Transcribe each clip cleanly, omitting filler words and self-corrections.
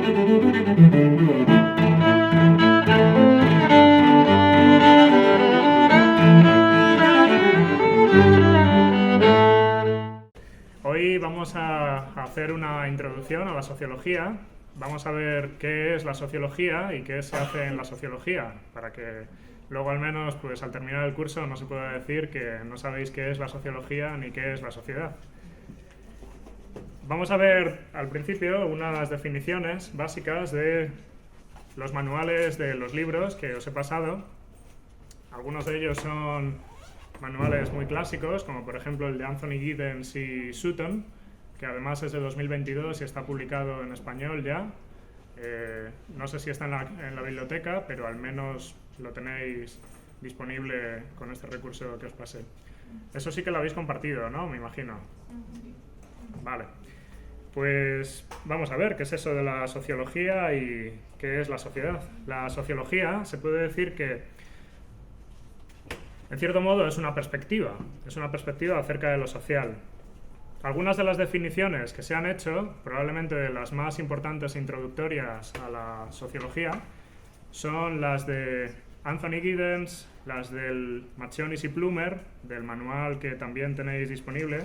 Hoy vamos a hacer una introducción a la sociología. Vamos a ver qué es la sociología y qué se hace en la sociología, para que luego al menos pues, al terminar el curso no se pueda decir que no sabéis qué es la sociología ni qué es la sociedad. Vamos a ver al principio unas definiciones básicas de los manuales de los libros que os he pasado. Algunos de ellos son manuales muy clásicos, como por ejemplo el de Anthony Giddens y Sutton, que además es de 2022 y está publicado en español ya. No sé si está en la biblioteca, pero al menos lo tenéis disponible con este recurso que os pasé. Eso sí que lo habéis compartido, ¿no? Me imagino. Vale. Pues vamos a ver qué es eso de la sociología y qué es la sociedad. La sociología se puede decir que, en cierto modo, es una perspectiva acerca de lo social. Algunas de las definiciones que se han hecho, probablemente de las más importantes e introductorias a la sociología, son las de Anthony Giddens, las del Mazzionis y Plumer, del manual que también tenéis disponible,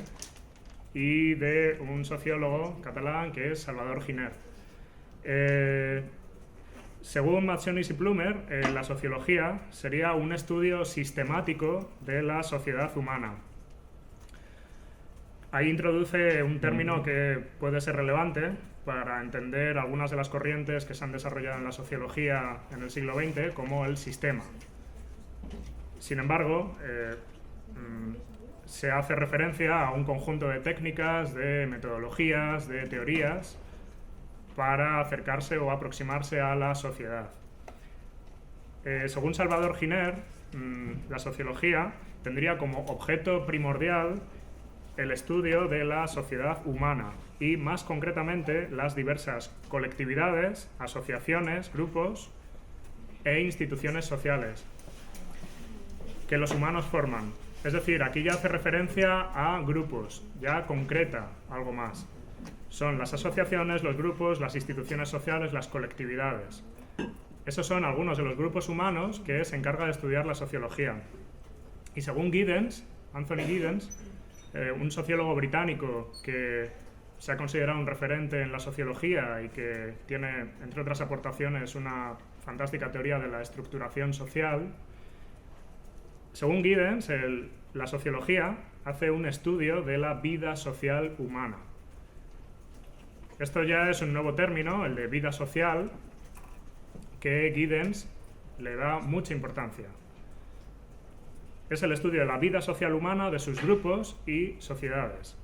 y de un sociólogo catalán que es Salvador Giner. Según Mazzionis y Plumer, la sociología sería un estudio sistemático de la sociedad humana. Ahí introduce un término que puede ser relevante para entender algunas de las corrientes que se han desarrollado en la sociología en el siglo XX, como el sistema. Sin embargo, se hace referencia a un conjunto de técnicas, de metodologías, de teorías para acercarse o aproximarse a la sociedad. Según Salvador Giner, la sociología tendría como objeto primordial el estudio de la sociedad humana y, más concretamente, las diversas colectividades, asociaciones, grupos e instituciones sociales que los humanos forman. Es decir, aquí ya hace referencia a grupos, ya concreta algo más. Son las asociaciones, los grupos, las instituciones sociales, las colectividades. Esos son algunos de los grupos humanos que se encarga de estudiar la sociología. Y según Giddens, Anthony Giddens, un sociólogo británico que se ha considerado un referente en la sociología y que tiene, entre otras aportaciones, una fantástica teoría de la estructuración social. Según Giddens, la sociología hace un estudio de la vida social humana. Esto ya es un nuevo término, el de vida social, que Giddens le da mucha importancia. Es el estudio de la vida social humana, de sus grupos y sociedades.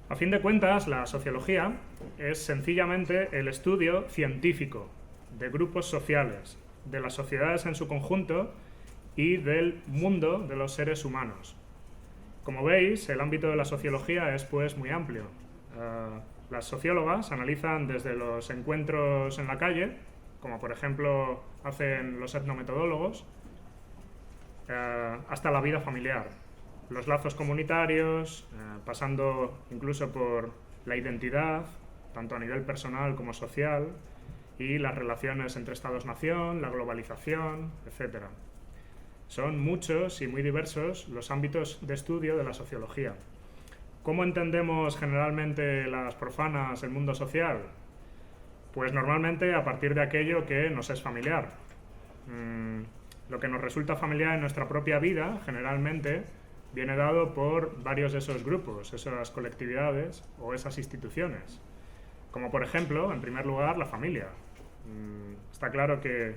A fin de cuentas, la sociología es sencillamente el estudio científico de grupos sociales, de las sociedades en su conjunto y del mundo de los seres humanos. Como veis, el ámbito de la sociología es pues muy amplio. Las sociólogas analizan desde los encuentros en la calle, como por ejemplo hacen los etnometodólogos, hasta la vida familiar, los lazos comunitarios, pasando incluso por la identidad, tanto a nivel personal como social, y las relaciones entre Estados-nación, la globalización, etc. Son muchos y muy diversos los ámbitos de estudio de la sociología. ¿Cómo entendemos generalmente las profanas el mundo social? Pues normalmente a partir de aquello que nos es familiar. Lo que nos resulta familiar en nuestra propia vida, generalmente, viene dado por varios de esos grupos, esas colectividades o esas instituciones. Como por ejemplo, en primer lugar, la familia. Está claro que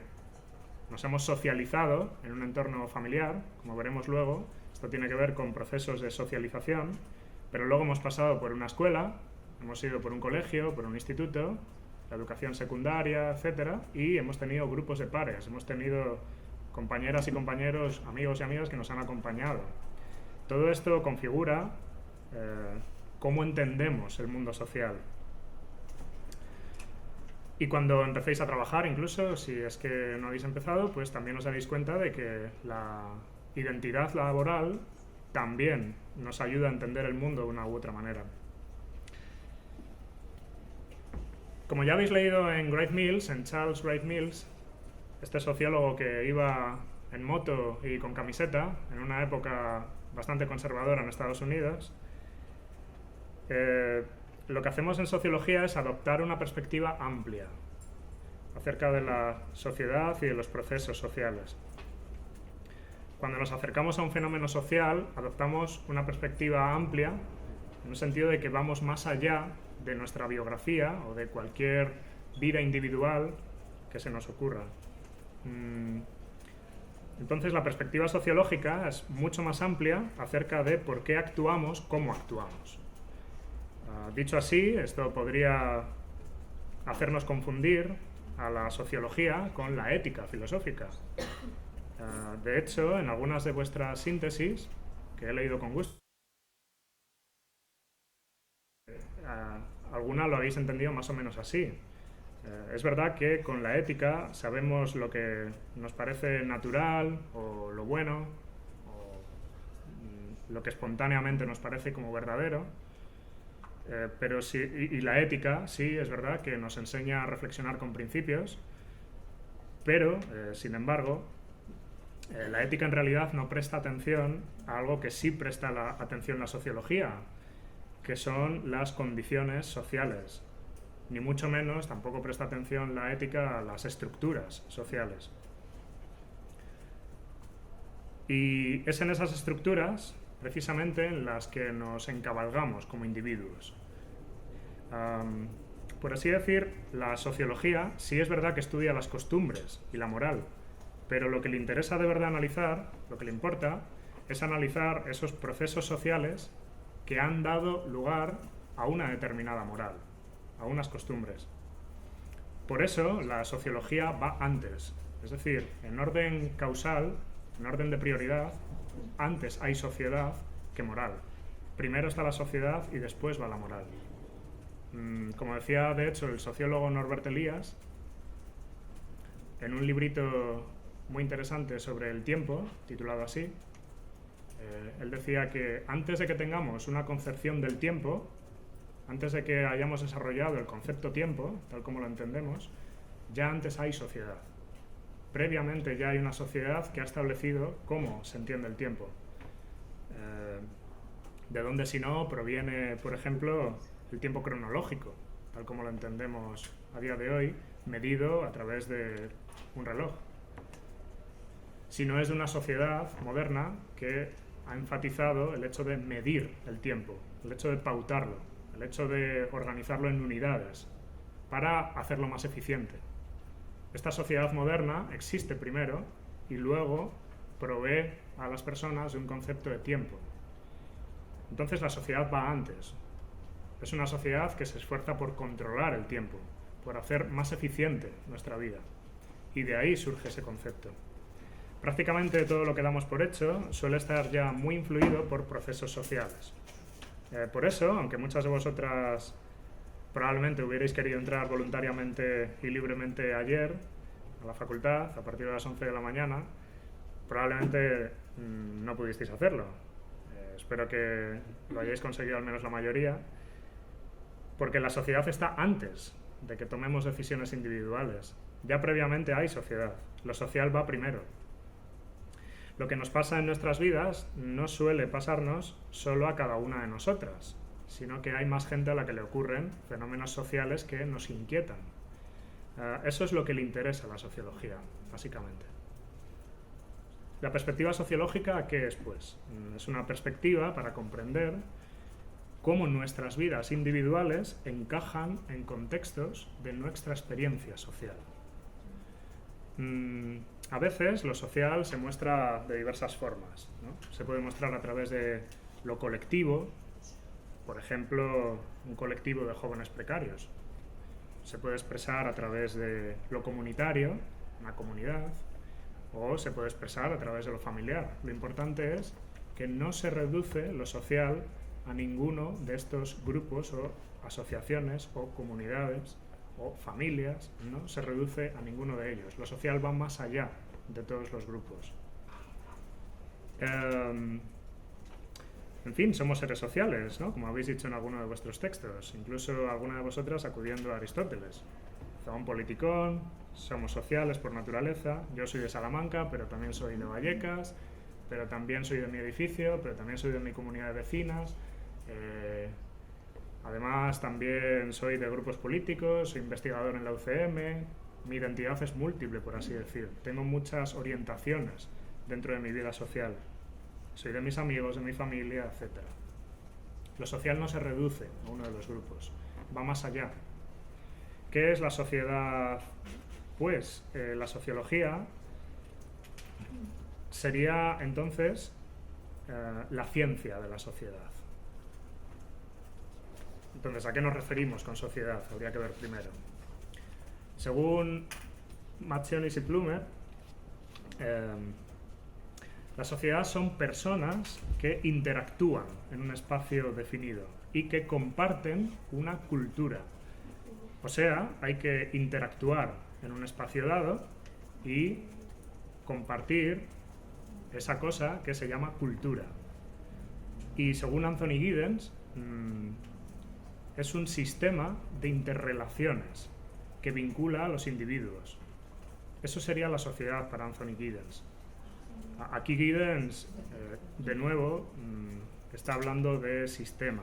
nos hemos socializado en un entorno familiar, como veremos luego. Esto tiene que ver con procesos de socialización, pero luego hemos pasado por una escuela, hemos ido por un colegio, por un instituto, la educación secundaria, etc. Y hemos tenido grupos de pares, hemos tenido compañeras y compañeros, amigos y amigas que nos han acompañado. Todo esto configura cómo entendemos el mundo social. Y cuando empecéis a trabajar, incluso, si es que no habéis empezado, pues también os daréis cuenta de que la identidad laboral también nos ayuda a entender el mundo de una u otra manera. Como ya habéis leído en Wright Mills, en Charles Wright Mills, este sociólogo que iba en moto y con camiseta en una época bastante conservadora en Estados Unidos, lo que hacemos en sociología es adoptar una perspectiva amplia acerca de la sociedad y de los procesos sociales. Cuando nos acercamos a un fenómeno social, adoptamos una perspectiva amplia en el sentido de que vamos más allá de nuestra biografía o de cualquier vida individual que se nos ocurra. Entonces la perspectiva sociológica es mucho más amplia acerca de por qué actuamos, cómo actuamos. Dicho así, esto podría hacernos confundir a la sociología con la ética filosófica. De hecho, en algunas de vuestras síntesis, que he leído con gusto, alguna lo habéis entendido más o menos así. Es verdad que con la ética sabemos lo que nos parece natural o lo bueno o lo que espontáneamente nos parece como verdadero, pero sí, y la ética sí es verdad que nos enseña a reflexionar con principios, pero sin embargo la ética en realidad no presta atención a algo que sí presta atención la sociología, que son las condiciones sociales. Ni mucho menos tampoco presta atención la ética a las estructuras sociales. Y es en esas estructuras, precisamente, en las que nos encabalgamos como individuos. Por así decir, la sociología sí es verdad que estudia las costumbres y la moral, pero lo que le interesa de verdad analizar, lo que le importa, es analizar esos procesos sociales que han dado lugar a una determinada moral, a unas costumbres. Por eso la sociología va antes, es decir, en orden causal, en orden de prioridad, antes hay sociedad que moral. Primero está la sociedad y después va la moral. Como decía de hecho el sociólogo Norbert Elias, en un librito muy interesante sobre el tiempo, titulado así, él decía que antes de que tengamos una concepción del tiempo, antes de que hayamos desarrollado el concepto tiempo, tal como lo entendemos, ya antes hay sociedad. Previamente ya hay una sociedad que ha establecido cómo se entiende el tiempo. De dónde, si no, proviene, por ejemplo, el tiempo cronológico, tal como lo entendemos a día de hoy, medido a través de un reloj. Si no es de una sociedad moderna que ha enfatizado el hecho de medir el tiempo, el hecho de pautarlo, el hecho de organizarlo en unidades para hacerlo más eficiente. Esta sociedad moderna existe primero y luego provee a las personas de un concepto de tiempo. Entonces la sociedad va antes. Es una sociedad que se esfuerza por controlar el tiempo, por hacer más eficiente nuestra vida. Y de ahí surge ese concepto. Prácticamente todo lo que damos por hecho suele estar ya muy influido por procesos sociales. Por eso, aunque muchas de vosotras probablemente hubierais querido entrar voluntariamente y libremente ayer a la facultad, a partir de las 11 de la mañana, probablemente no pudisteis hacerlo. Espero que lo hayáis conseguido al menos la mayoría, porque la sociedad está antes de que tomemos decisiones individuales. Ya previamente hay sociedad. Lo social va primero. Lo que nos pasa en nuestras vidas no suele pasarnos solo a cada una de nosotras, sino que hay más gente a la que le ocurren fenómenos sociales que nos inquietan. Eso es lo que le interesa a la sociología, básicamente. La perspectiva sociológica, ¿qué es, pues? Es una perspectiva para comprender cómo nuestras vidas individuales encajan en contextos de nuestra experiencia social. A veces lo social se muestra de diversas formas, ¿no? Se puede mostrar a través de lo colectivo, por ejemplo, un colectivo de jóvenes precarios. Se puede expresar a través de lo comunitario, una comunidad, o se puede expresar a través de lo familiar. Lo importante es que no se reduce lo social a ninguno de estos grupos o asociaciones o comunidades o familias, no se reduce a ninguno de ellos. Lo social va más allá de todos los grupos. En fin, somos seres sociales, ¿no? Como habéis dicho en alguno de vuestros textos, incluso alguna de vosotras acudiendo a Aristóteles. Son politicón, somos sociales por naturaleza. Yo soy de Salamanca, pero también soy de Vallecas, pero también soy de mi edificio, pero también soy de mi comunidad de vecinas. Además, también soy de grupos políticos, soy investigador en la UCM. Mi identidad es múltiple, por así decir. Tengo muchas orientaciones dentro de mi vida social. Soy de mis amigos, de mi familia, etc. Lo social no se reduce a uno de los grupos, va más allá. ¿Qué es la sociedad? Pues la sociología sería entonces la ciencia de la sociedad. Entonces, ¿a qué nos referimos con sociedad? Habría que ver primero. Según Marchionis y Plumer, la sociedad son personas que interactúan en un espacio definido y que comparten una cultura. O sea, hay que interactuar en un espacio dado y compartir esa cosa que se llama cultura. Y según Anthony Giddens, es un sistema de interrelaciones que vincula a los individuos. Eso sería la sociedad para Anthony Giddens. Aquí Giddens, de nuevo, está hablando de sistema.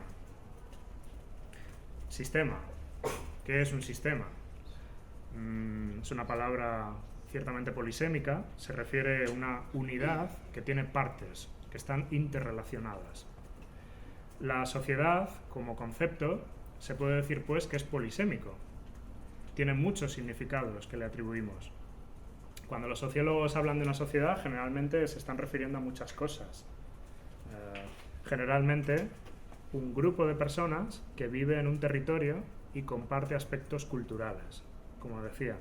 Sistema. ¿Qué es un sistema? Es una palabra ciertamente polisémica, se refiere a una unidad que tiene partes, que están interrelacionadas. La sociedad, como concepto, se puede decir pues que es polisémico. Tiene muchos significados que le atribuimos. Cuando los sociólogos hablan de una sociedad, generalmente se están refiriendo a muchas cosas. Generalmente, un grupo de personas que vive en un territorio y comparte aspectos culturales, como decía.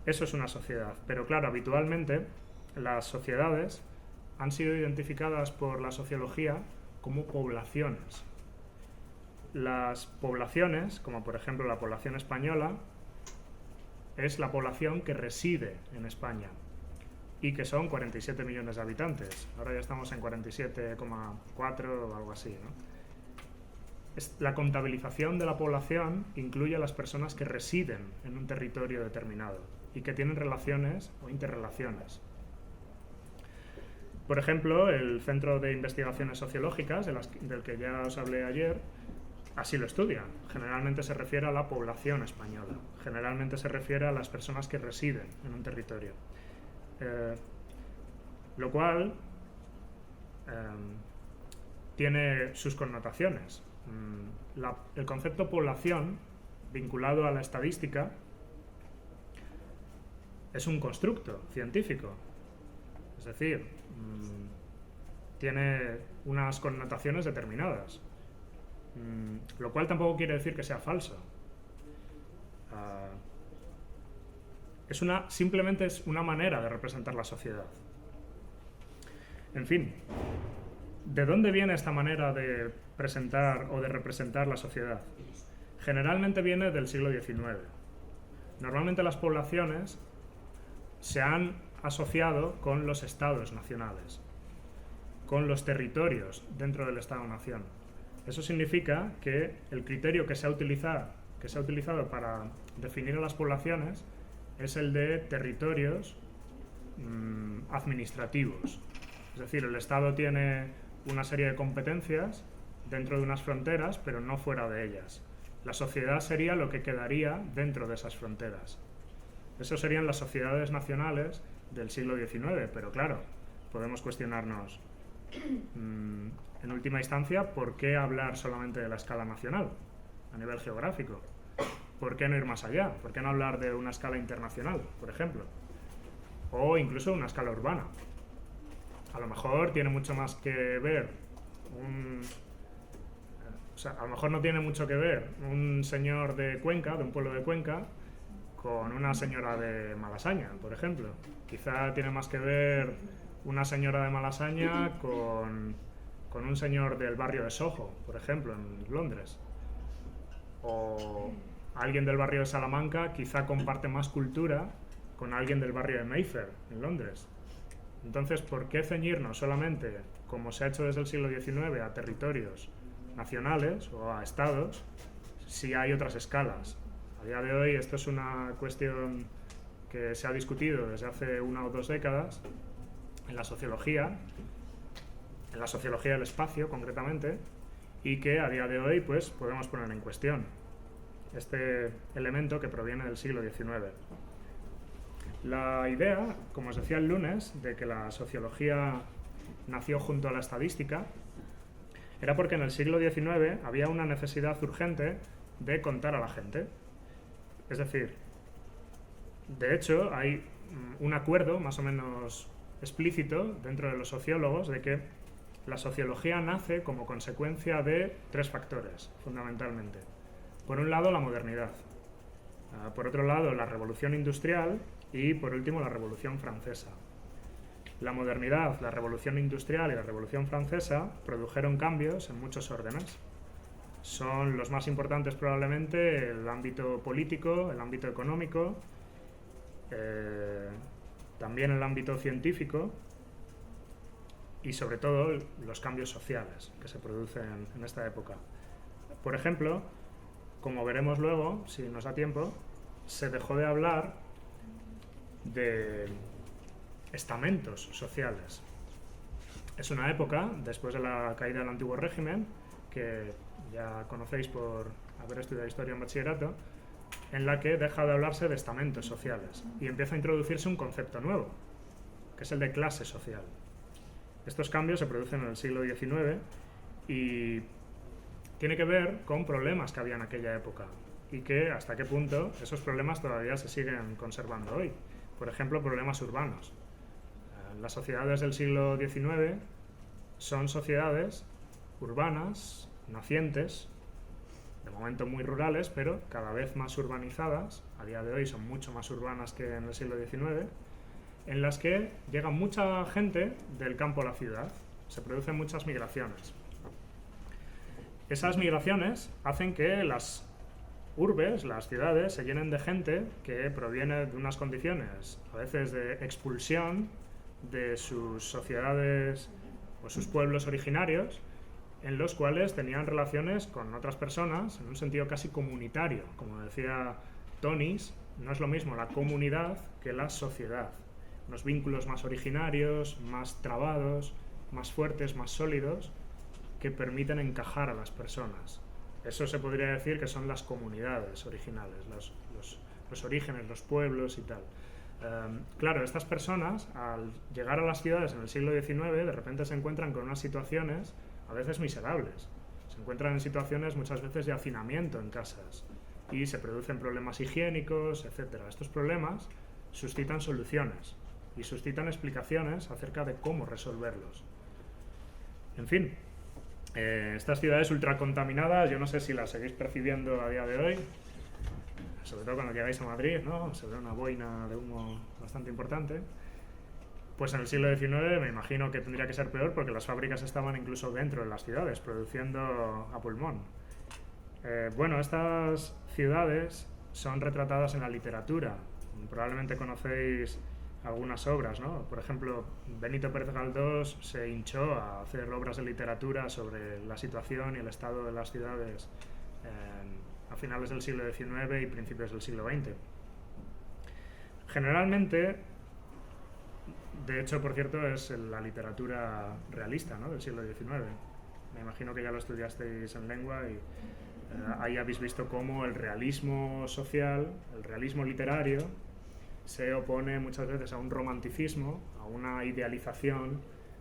Eso es una sociedad. Pero claro, habitualmente las sociedades han sido identificadas por la sociología como poblaciones. Las poblaciones, como por ejemplo la población española, es la población que reside en España y que son 47 millones de habitantes. Ahora ya estamos en 47,4 o algo así, ¿no? La contabilización de la población incluye a las personas que residen en un territorio determinado y que tienen relaciones o interrelaciones. Por ejemplo, el Centro de Investigaciones Sociológicas, del que ya os hablé ayer, así lo estudia. Generalmente se refiere a la población española. Generalmente se refiere a las personas que residen en un territorio. Lo cual tiene sus connotaciones. El concepto población, vinculado a la estadística, es un constructo científico. Es decir, tiene unas connotaciones determinadas. Lo cual tampoco quiere decir que sea falso. Simplemente es una manera de representar la sociedad. En fin, ¿de dónde viene esta manera de presentar o de representar la sociedad? Generalmente viene del siglo XIX. Normalmente las poblaciones se han asociado con los estados nacionales, con los territorios dentro del Estado-nación. Eso significa que el criterio que se ha utilizado para definir a las poblaciones es el de territorios administrativos. Es decir, el Estado tiene una serie de competencias dentro de unas fronteras, pero no fuera de ellas. La sociedad sería lo que quedaría dentro de esas fronteras. Eso serían las sociedades nacionales del siglo XIX, pero claro, podemos cuestionarnos, en última instancia, ¿por qué hablar solamente de la escala nacional, a nivel geográfico? ¿Por qué no ir más allá? ¿Por qué no hablar de una escala internacional, por ejemplo? O incluso una escala urbana. A lo mejor tiene mucho más que ver a lo mejor no tiene mucho que ver un señor de Cuenca, de un pueblo de Cuenca, con una señora de Malasaña, por ejemplo. Quizá tiene más que ver una señora de Malasaña con un señor del barrio de Soho, por ejemplo, en Londres. O alguien del barrio de Salamanca quizá comparte más cultura con alguien del barrio de Mayfair, en Londres. Entonces, ¿por qué ceñirnos solamente como se ha hecho desde el siglo XIX, a territorios nacionales o a estados, sí hay otras escalas. A día de hoy esto es una cuestión que se ha discutido desde hace 1 o 2 décadas en la sociología del espacio concretamente, y que a día de hoy pues podemos poner en cuestión este elemento que proviene del siglo XIX. La idea, como os decía el lunes, de que la sociología nació junto a la estadística, era porque en el siglo XIX había una necesidad urgente de contar a la gente. Es decir, de hecho, hay un acuerdo más o menos explícito dentro de los sociólogos de que la sociología nace como consecuencia de 3 factores, fundamentalmente. Por un lado, la modernidad. Por otro lado, la revolución industrial y, por último, la revolución francesa. La modernidad, la revolución industrial y la revolución francesa produjeron cambios en muchos órdenes. Son los más importantes probablemente el ámbito político, el ámbito económico, también el ámbito científico y sobre todo los cambios sociales que se producen en esta época. Por ejemplo, como veremos luego, si nos da tiempo, se dejó de hablar de estamentos sociales. Es una época, después de la caída del antiguo régimen, que ya conocéis por haber estudiado historia en bachillerato, en la que deja de hablarse de estamentos sociales y empieza a introducirse un concepto nuevo, que es el de clase social. Estos cambios se producen en el siglo XIX y tiene que ver con problemas que había en aquella época y que hasta qué punto esos problemas todavía se siguen conservando hoy. Por ejemplo, problemas urbanos. Las sociedades del siglo XIX son sociedades urbanas, nacientes, de momento muy rurales, pero cada vez más urbanizadas. A día de hoy son mucho más urbanas que en el siglo XIX, en las que llega mucha gente del campo a la ciudad. Se producen muchas migraciones. Esas migraciones hacen que las urbes, las ciudades, se llenen de gente que proviene de unas condiciones, a veces de expulsión de sus sociedades o sus pueblos originarios, en los cuales tenían relaciones con otras personas en un sentido casi comunitario. Como decía Tonis, no es lo mismo la comunidad que la sociedad. Unos vínculos más originarios, más trabados, más fuertes, más sólidos, que permiten encajar a las personas. Eso se podría decir que son las comunidades originales, los orígenes, los pueblos y tal. Claro, estas personas, al llegar a las ciudades en el siglo XIX, de repente se encuentran con unas situaciones a veces miserables. Se encuentran en situaciones muchas veces de hacinamiento en casas y se producen problemas higiénicos, etc. Estos problemas suscitan soluciones y suscitan explicaciones acerca de cómo resolverlos. En fin, estas ciudades ultracontaminadas, yo no sé si las seguís percibiendo a día de hoy, sobre todo cuando llegáis a Madrid, ¿no? Se ve una boina de humo bastante importante. Pues en el siglo XIX me imagino que tendría que ser peor porque las fábricas estaban incluso dentro de las ciudades, produciendo a pulmón. Bueno, estas ciudades son retratadas en la literatura. Probablemente conocéis algunas obras, ¿no? Por ejemplo, Benito Pérez Galdós se hinchó a hacer obras de literatura sobre la situación y el estado de las ciudades a finales del siglo XIX y principios del siglo XX. Generalmente, de hecho, por cierto, es la literatura realista, ¿no?, del siglo XIX. Me imagino que ya lo estudiasteis en lengua y ahí habéis visto cómo el realismo social, el realismo literario, se opone muchas veces a un romanticismo, a una idealización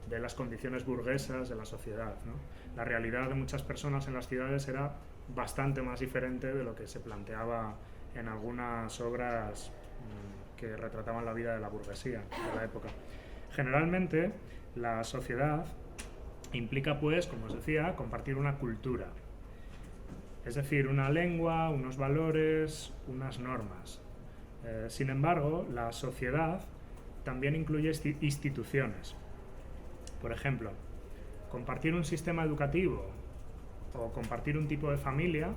de las condiciones burguesas de la sociedad, ¿no? La realidad de muchas personas en las ciudades era bastante más diferente de lo que se planteaba en algunas obras que retrataban la vida de la burguesía de la época. Generalmente, la sociedad implica, pues, como os decía, compartir una cultura, es decir, una lengua, unos valores, unas normas. Sin embargo, la sociedad también incluye instituciones. Por ejemplo, compartir un sistema educativo o compartir un tipo de familia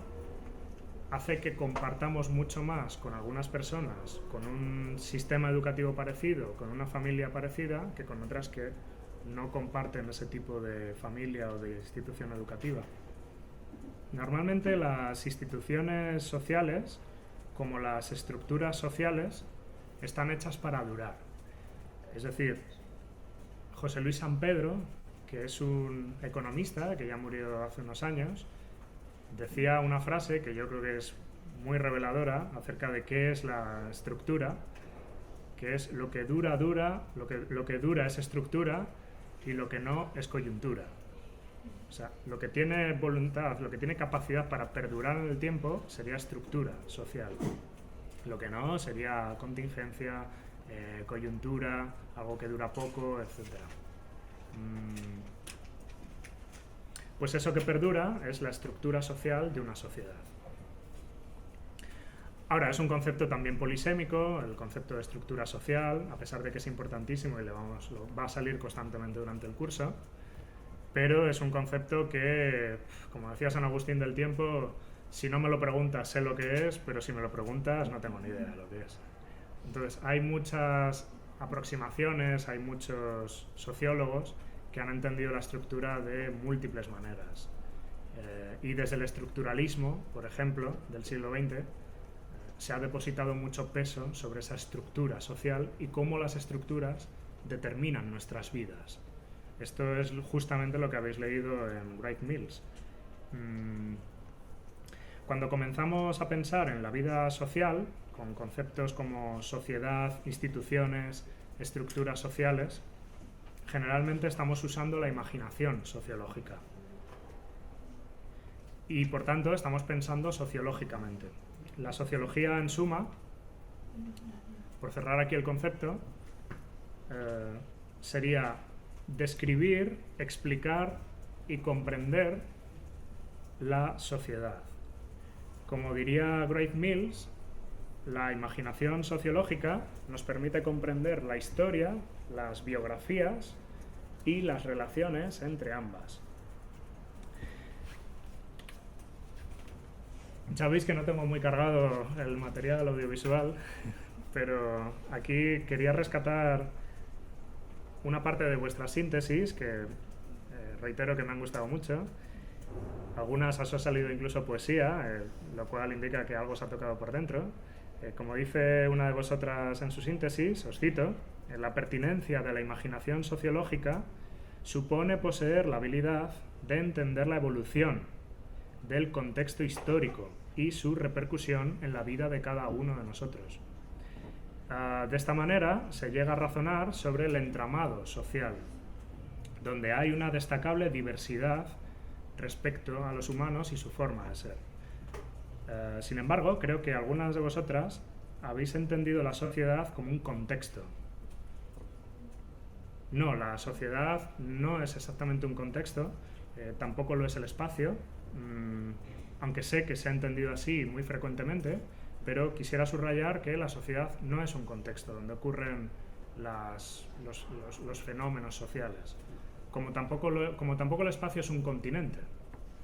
hace que compartamos mucho más con algunas personas con un sistema educativo parecido, con una familia parecida, que con otras que no comparten ese tipo de familia o de institución educativa. Normalmente las instituciones sociales, como las estructuras sociales, están hechas para durar. Es decir, José Luis Sampedro, que es un economista que ya murió hace unos años, decía una frase que yo creo que es muy reveladora acerca de qué es la estructura, que es lo que dura, lo que dura es estructura y lo que no es coyuntura. O sea, lo que tiene voluntad, lo que tiene capacidad para perdurar en el tiempo sería estructura social. Lo que no sería contingencia, coyuntura, algo que dura poco, etc. Pues eso que perdura es la estructura social de una sociedad. Ahora, es un concepto también polisémico, el concepto de estructura social, a pesar de que es importantísimo y lo va a salir constantemente durante el curso, pero es un concepto que, como decía San Agustín del Tiempo, si no me lo preguntas sé lo que es, pero si me lo preguntas no tengo ni idea de lo que es. Entonces, hay muchas aproximaciones, hay muchos sociólogos que han entendido la estructura de múltiples maneras. Y desde el estructuralismo, por ejemplo, del siglo XX, se ha depositado mucho peso sobre esa estructura social y cómo las estructuras determinan nuestras vidas. Esto es justamente lo que habéis leído en Wright Mills. Cuando comenzamos a pensar en la vida social, con conceptos como sociedad, instituciones, estructuras sociales, generalmente estamos usando la imaginación sociológica. Y por tanto estamos pensando sociológicamente. La sociología, en suma, por cerrar aquí el concepto, sería describir, explicar y comprender la sociedad. Como diría Wright Mills, la imaginación sociológica nos permite comprender la historia, las biografías y las relaciones entre ambas. Sabéis que no tengo muy cargado el material audiovisual, pero aquí quería rescatar una parte de vuestras síntesis que reitero que me han gustado mucho. Algunas os ha salido incluso poesía, lo cual indica que algo os ha tocado por dentro. Como dice una de vosotras en su síntesis, os cito, la pertinencia de la imaginación sociológica supone poseer la habilidad de entender la evolución del contexto histórico y su repercusión en la vida de cada uno de nosotros. De esta manera se llega a razonar sobre el entramado social, donde hay una destacable diversidad respecto a los humanos y su forma de ser. Sin embargo, creo que algunas de vosotras habéis entendido la sociedad como un contexto. No, la sociedad no es exactamente un contexto, tampoco lo es el espacio, aunque sé que se ha entendido así muy frecuentemente, pero quisiera subrayar que la sociedad no es un contexto donde ocurren los fenómenos sociales. Como tampoco el espacio es un continente.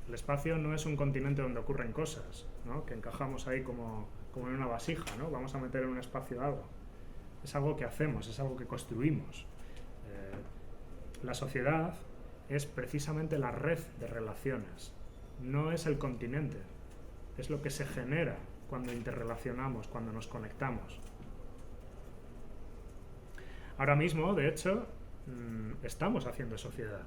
El espacio no es un continente donde ocurren cosas, ¿no? Que encajamos ahí como en una vasija, ¿no? Vamos a meter en un espacio algo. Es algo que hacemos, es algo que construimos. La sociedad es precisamente la red de relaciones, no es el continente, es lo que se genera cuando interrelacionamos, cuando nos conectamos. Ahora mismo, de hecho, estamos haciendo sociedad.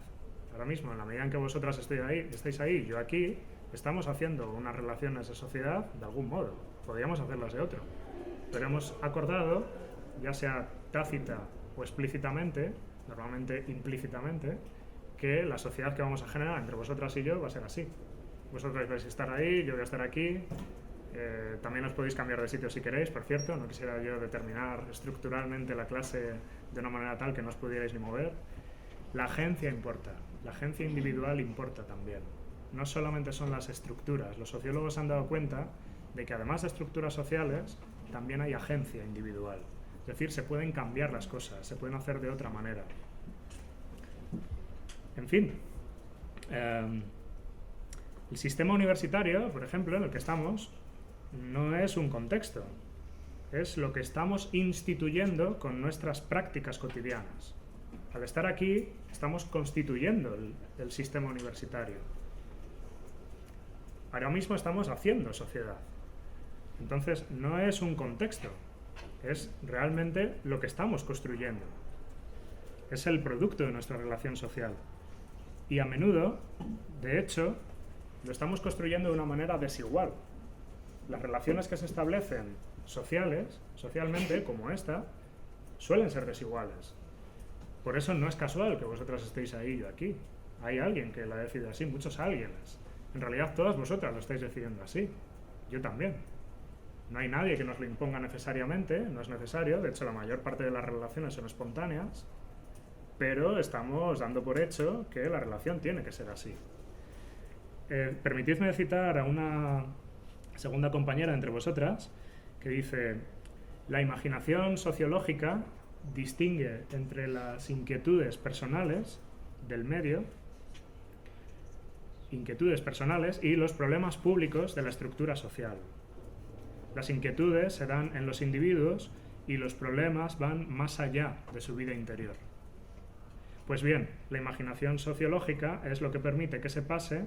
Ahora mismo, en la medida en que vosotras estáis ahí, yo aquí, estamos haciendo unas relaciones de sociedad de algún modo. Podríamos hacerlas de otro. Pero hemos acordado, ya sea tácita o explícitamente, normalmente implícitamente, que la sociedad que vamos a generar entre vosotras y yo va a ser así. Vosotros vais a estar ahí, yo voy a estar aquí. También os podéis cambiar de sitio si queréis, por cierto. No quisiera yo determinar estructuralmente la clase de una manera tal que no os pudierais ni mover. La agencia importa, la agencia individual importa también. No solamente son las estructuras. Los sociólogos se han dado cuenta de que además de estructuras sociales, también hay agencia individual. Es decir, se pueden cambiar las cosas, se pueden hacer de otra manera. En fin, el sistema universitario, por ejemplo, en el que estamos, no es un contexto, es lo que estamos instituyendo con nuestras prácticas cotidianas. Al estar aquí, estamos constituyendo el sistema universitario. Ahora mismo estamos haciendo sociedad. Entonces, no es un contexto, es realmente lo que estamos construyendo. Es el producto de nuestra relación social. Y a menudo, de hecho, lo estamos construyendo de una manera desigual. Las relaciones que se establecen socialmente, como esta, suelen ser desiguales. Por eso no es casual que vosotras estéis ahí y yo aquí. Hay alguien que la decide así, muchos alguienes. En realidad todas vosotras lo estáis decidiendo así. Yo también. No hay nadie que nos lo imponga necesariamente, no es necesario. De hecho, la mayor parte de las relaciones son espontáneas. Pero estamos dando por hecho que la relación tiene que ser así. Permitidme citar a una segunda compañera entre vosotras que dice: la imaginación sociológica distingue entre las inquietudes personales del medio, inquietudes personales, y los problemas públicos de la estructura social. Las inquietudes se dan en los individuos y los problemas van más allá de su vida interior. Pues bien, la imaginación sociológica es lo que permite que se pase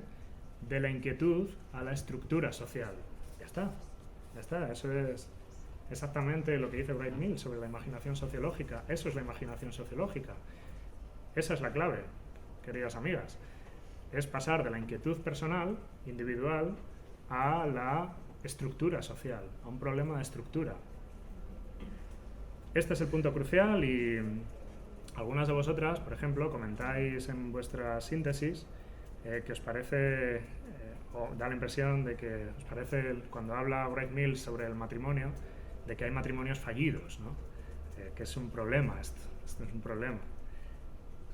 de la inquietud a la estructura social. Ya está, eso es exactamente lo que dice Wright Mills sobre la imaginación sociológica. Eso es la imaginación sociológica. Esa es la clave, queridas amigas. Es pasar de la inquietud personal, individual, a la estructura social, a un problema de estructura. Este es el punto crucial y algunas de vosotras, por ejemplo, comentáis en vuestra síntesis que os parece, o da la impresión de que os parece, cuando habla Wright Mills sobre el matrimonio, de que hay matrimonios fallidos, ¿no? Que es un problema esto es un problema.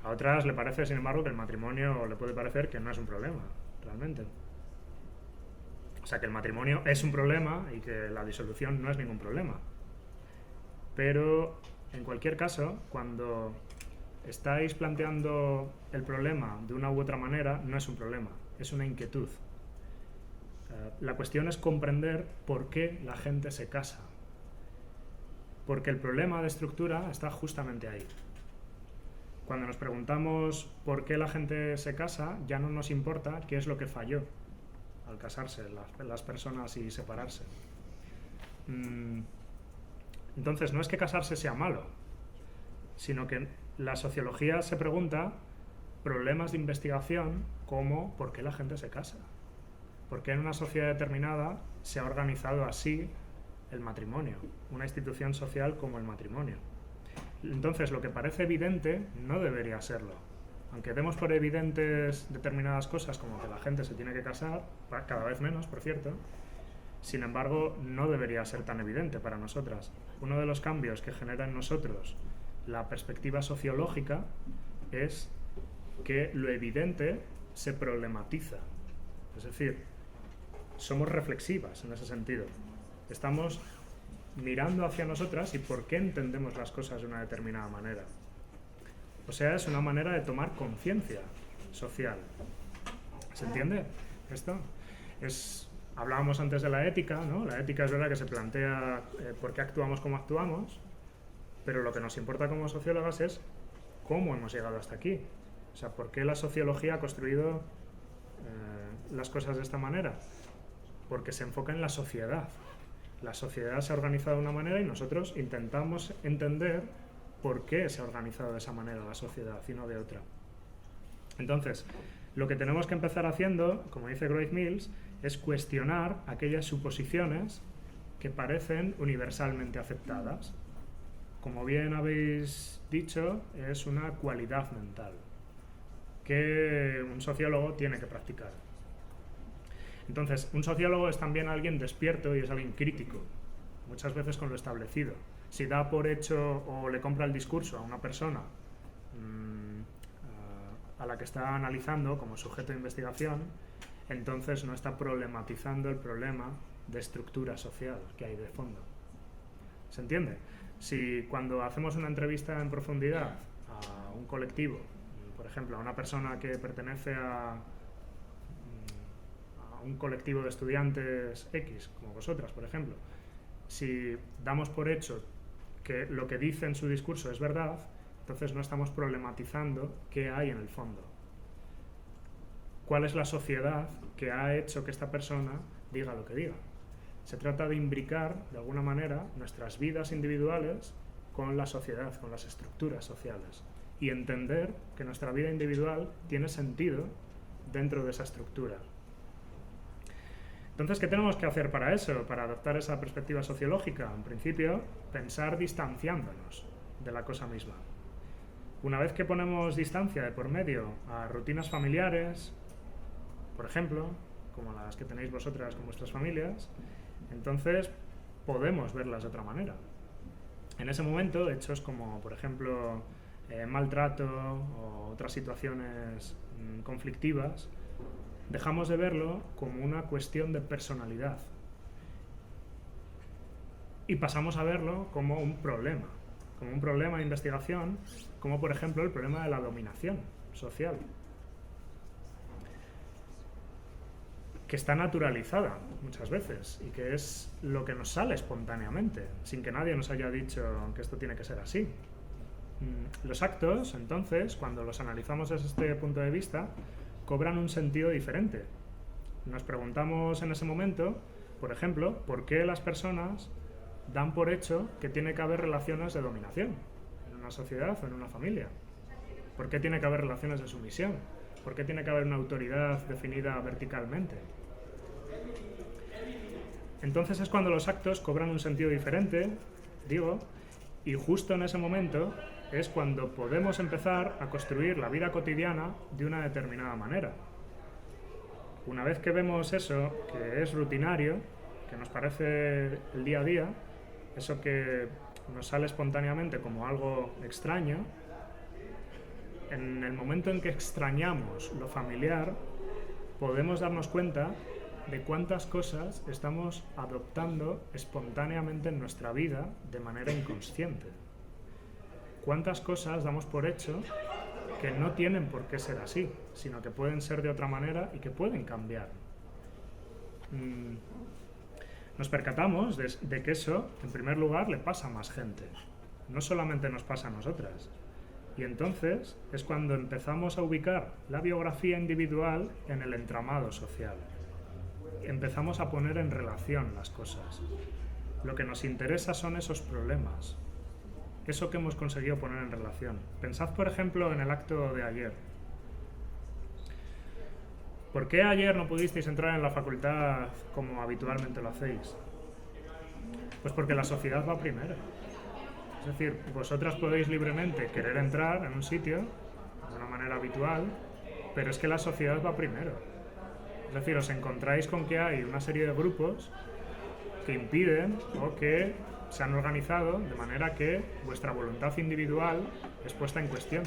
A otras le parece, sin embargo, que el matrimonio le puede parecer que no es un problema, realmente. O sea, que el matrimonio es un problema y que la disolución no es ningún problema. Pero, en cualquier caso, cuando estáis planteando el problema de una u otra manera, no es un problema, es una inquietud. La cuestión es comprender por qué la gente se casa. Porque el problema de estructura está justamente ahí. Cuando nos preguntamos por qué la gente se casa, ya no nos importa qué es lo que falló al casarse las personas y separarse. Entonces, no es que casarse sea malo, sino que la sociología se pregunta problemas de investigación como ¿por qué la gente se casa? ¿Por qué en una sociedad determinada se ha organizado así el matrimonio? Una institución social como el matrimonio. Entonces, lo que parece evidente no debería serlo. Aunque demos por evidentes determinadas cosas como que la gente se tiene que casar, cada vez menos, por cierto, sin embargo, no debería ser tan evidente para nosotras. Uno de los cambios que genera en nosotros la perspectiva sociológica es que lo evidente se problematiza. Es decir, somos reflexivas en ese sentido. Estamos mirando hacia nosotras y por qué entendemos las cosas de una determinada manera. O sea, es una manera de tomar conciencia social. ¿Se entiende esto? Hablábamos antes de la ética, ¿no? La ética es verdad que se plantea por qué actuamos como actuamos, pero lo que nos importa como sociólogas es cómo hemos llegado hasta aquí. O sea, ¿por qué la sociología ha construido las cosas de esta manera? Porque se enfoca en la sociedad. La sociedad se ha organizado de una manera y nosotros intentamos entender por qué se ha organizado de esa manera la sociedad y no de otra. Entonces, lo que tenemos que empezar haciendo, como dice Wright Mills, es cuestionar aquellas suposiciones que parecen universalmente aceptadas. Como bien habéis dicho, es una cualidad mental que un sociólogo tiene que practicar. Entonces, un sociólogo es también alguien despierto y es alguien crítico, muchas veces con lo establecido. Si da por hecho o le compra el discurso a una persona a la que está analizando como sujeto de investigación, entonces no está problematizando el problema de estructura social que hay de fondo. ¿Se entiende? Si cuando hacemos una entrevista en profundidad a un colectivo, por ejemplo, a una persona que pertenece a un colectivo de estudiantes X, como vosotras, por ejemplo, si damos por hecho que lo que dice en su discurso es verdad, Entonces no estamos problematizando qué hay en el fondo. ¿Cuál es la sociedad que ha hecho que esta persona diga lo que diga? Se trata de imbricar, de alguna manera, nuestras vidas individuales con la sociedad, con las estructuras sociales, y entender que nuestra vida individual tiene sentido dentro de esa estructura. Entonces, ¿qué tenemos que hacer para eso? Para adoptar esa perspectiva sociológica. En principio, pensar distanciándonos de la cosa misma. Una vez que ponemos distancia de por medio a rutinas familiares, por ejemplo, como las que tenéis vosotras con vuestras familias, entonces podemos verlas de otra manera. En ese momento, hechos como, por ejemplo, maltrato o otras situaciones conflictivas, dejamos de verlo como una cuestión de personalidad y pasamos a verlo como un problema de investigación, como por ejemplo el problema de la dominación social, que está naturalizada muchas veces y que es lo que nos sale espontáneamente, sin que nadie nos haya dicho que esto tiene que ser así. Los actos, entonces, cuando los analizamos desde este punto de vista, cobran un sentido diferente. Nos preguntamos en ese momento, por ejemplo, por qué las personas dan por hecho que tiene que haber relaciones de dominación en una sociedad o en una familia. ¿Por qué tiene que haber relaciones de sumisión? ¿Por qué tiene que haber una autoridad definida verticalmente? Entonces es cuando los actos cobran un sentido diferente, digo, y justo en ese momento es cuando podemos empezar a construir la vida cotidiana de una determinada manera. Una vez que vemos eso, que es rutinario, que nos parece el día a día, eso que nos sale espontáneamente como algo extraño, en el momento en que extrañamos lo familiar, podemos darnos cuenta de cuántas cosas estamos adoptando espontáneamente en nuestra vida de manera inconsciente. Cuántas cosas damos por hecho que no tienen por qué ser así, sino que pueden ser de otra manera y que pueden cambiar. Nos percatamos de que eso, en primer lugar, le pasa a más gente. No solamente nos pasa a nosotras. Y entonces es cuando empezamos a ubicar la biografía individual en el entramado social. Empezamos a poner en relación las cosas. Lo que nos interesa son esos problemas. Eso que hemos conseguido poner en relación. Pensad, por ejemplo, en el acto de ayer. ¿Por qué ayer no pudisteis entrar en la facultad como habitualmente lo hacéis? Pues porque la sociedad va primero. Es decir, vosotras podéis libremente querer entrar en un sitio de una manera habitual, pero es que la sociedad va primero. Es decir, os encontráis con que hay una serie de grupos que impiden o que se han organizado de manera que vuestra voluntad individual es puesta en cuestión.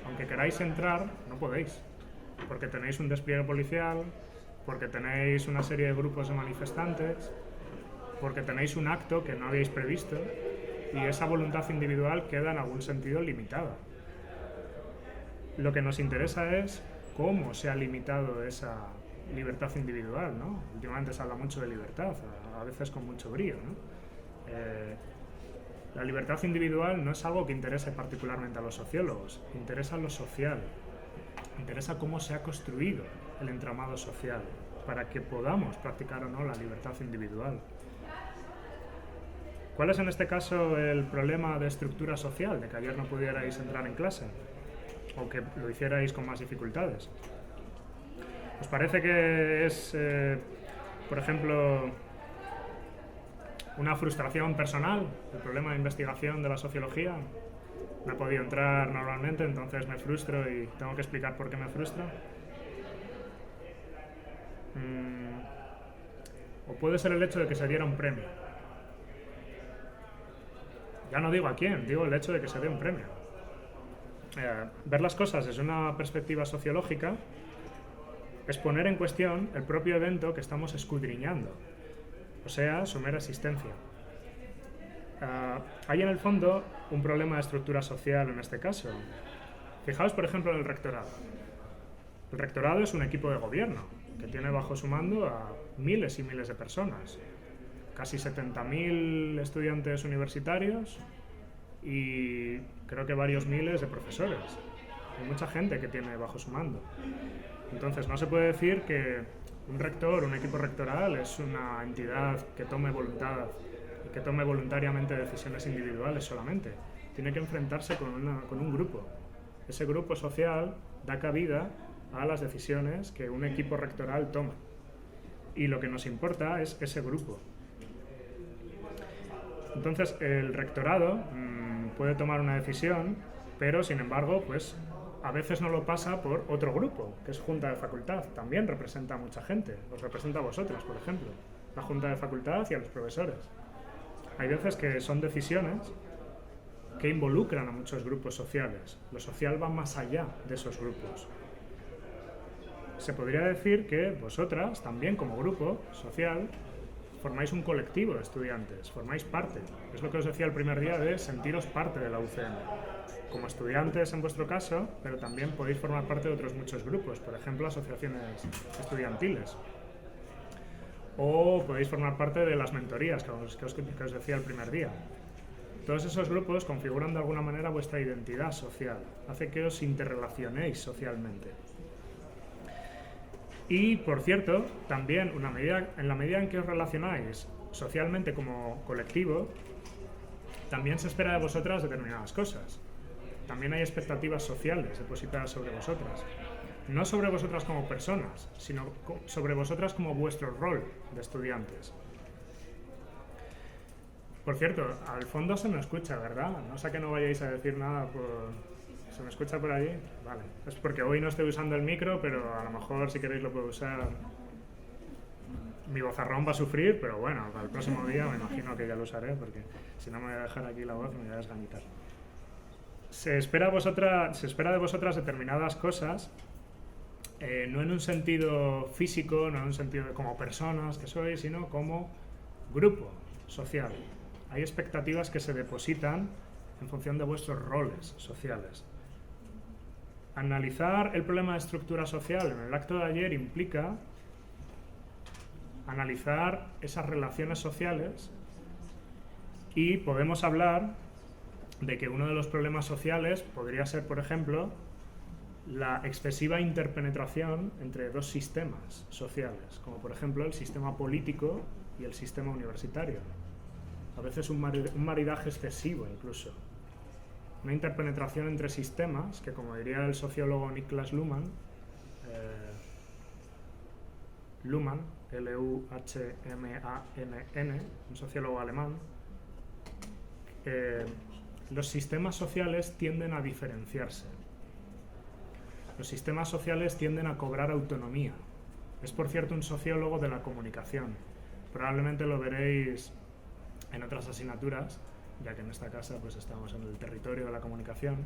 Aunque queráis entrar, no podéis, porque tenéis un despliegue policial, porque tenéis una serie de grupos de manifestantes, porque tenéis un acto que no habéis previsto, y esa voluntad individual queda en algún sentido limitada. Lo que nos interesa es cómo se ha limitado esa libertad individual, ¿no? Últimamente se habla mucho de libertad, a veces con mucho brío, ¿no? La libertad individual no es algo que interese particularmente a los sociólogos, interesa lo social, interesa cómo se ha construido el entramado social para que podamos practicar o no la libertad individual. ¿Cuál es en este caso el problema de estructura social, de que ayer no pudierais entrar en clase o que lo hicierais con más dificultades? ¿Os parece que es, por ejemplo, una frustración personal, el problema de investigación de la sociología? No he podido entrar normalmente, entonces me frustro y tengo que explicar por qué me frustro. O puede ser el hecho de que se diera un premio. Ya no digo a quién, digo el hecho de que se dé un premio. Ver las cosas desde una perspectiva sociológica es poner en cuestión el propio evento que estamos escudriñando, o sea, su mera existencia. Hay en el fondo un problema de estructura social en este caso. Fijaos, por ejemplo, en el rectorado. El rectorado es un equipo de gobierno que tiene bajo su mando a miles y miles de personas. Casi 70.000 estudiantes universitarios, y creo que varios miles de profesores. Hay mucha gente que tiene bajo su mando. Entonces no se puede decir que un rector, un equipo rectoral es una entidad que tome voluntad y que tome voluntariamente decisiones individuales solamente. Tiene que enfrentarse con un grupo. Ese grupo social da cabida a las decisiones que un equipo rectoral toma. Y lo que nos importa es ese grupo. Entonces, el rectorado puede tomar una decisión, pero sin embargo, pues a veces no lo pasa por otro grupo, que es Junta de Facultad. También representa a mucha gente. Os representa a vosotros, por ejemplo, la Junta de Facultad y a los profesores. Hay veces que son decisiones que involucran a muchos grupos sociales. Lo social va más allá de esos grupos. Se podría decir que vosotras, también como grupo social, formáis un colectivo de estudiantes, formáis parte. Es lo que os decía el primer día de sentiros parte de la UCM. Como estudiantes en vuestro caso, pero también podéis formar parte de otros muchos grupos, por ejemplo, asociaciones estudiantiles. O podéis formar parte de las mentorías que os decía el primer día. Todos esos grupos configuran de alguna manera vuestra identidad social, hace que os interrelacionéis socialmente. Y, por cierto, también en la medida en que os relacionáis socialmente como colectivo, también se espera de vosotras determinadas cosas. También hay expectativas sociales depositadas sobre vosotras. No sobre vosotras como personas, sino sobre vosotras como vuestro rol de estudiantes. Por cierto, al fondo se me escucha, ¿verdad? No sé que no vayáis a decir nada por... ¿Se me escucha por allí? Vale. Es porque hoy no estoy usando el micro, pero a lo mejor si queréis lo puedo usar. Mi vozarrón va a sufrir, pero bueno, para el próximo día me imagino que ya lo usaré, porque si no me voy a dejar aquí la voz me voy a desganitar. Se espera de vosotras determinadas cosas, no en un sentido físico, no en un sentido de como personas que sois, sino como grupo social. Hay expectativas que se depositan en función de vuestros roles sociales. Analizar el problema de estructura social en el acto de ayer implica analizar esas relaciones sociales y podemos hablar de que uno de los problemas sociales podría ser, por ejemplo, la excesiva interpenetración entre dos sistemas sociales, como por ejemplo el sistema político y el sistema universitario. A veces un maridaje excesivo incluso. Una interpenetración entre sistemas que, como diría el sociólogo Niklas Luhmann, Luhmann, un sociólogo alemán, los sistemas sociales tienden a diferenciarse. Los sistemas sociales tienden a cobrar autonomía. Es, por cierto, un sociólogo de la comunicación. Probablemente lo veréis en otras asignaturas, ya que en esta casa pues estamos en el territorio de la comunicación.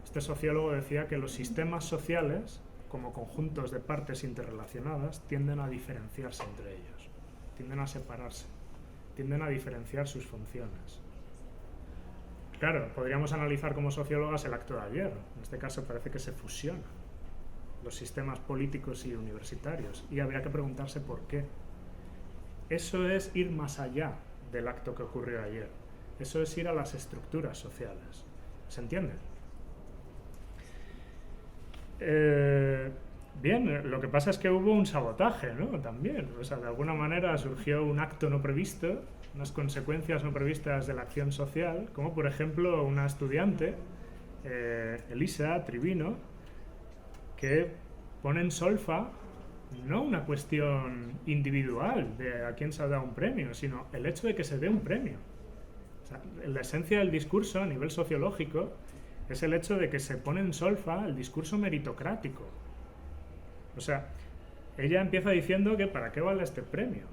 Este sociólogo decía que los sistemas sociales, como conjuntos de partes interrelacionadas, tienden a diferenciarse entre ellos, tienden a separarse, tienden a diferenciar sus funciones. Claro, podríamos analizar como sociólogas el acto de ayer. En este caso parece que se fusionan los sistemas políticos y universitarios, y habría que preguntarse por qué. Eso es ir más allá del acto que ocurrió ayer. Eso es ir a las estructuras sociales. ¿Se entiende? Bien, lo que pasa es que hubo un sabotaje, ¿no? También. O sea, de alguna manera surgió un acto no previsto, unas consecuencias no previstas de la acción social, como por ejemplo una estudiante, Elisa Tribino, que pone en solfa no una cuestión individual de a quién se ha dado un premio, sino el hecho de que se dé un premio. O sea, la esencia del discurso a nivel sociológico es el hecho de que se pone en solfa el discurso meritocrático. O sea, ella empieza diciendo que ¿para qué vale este premio?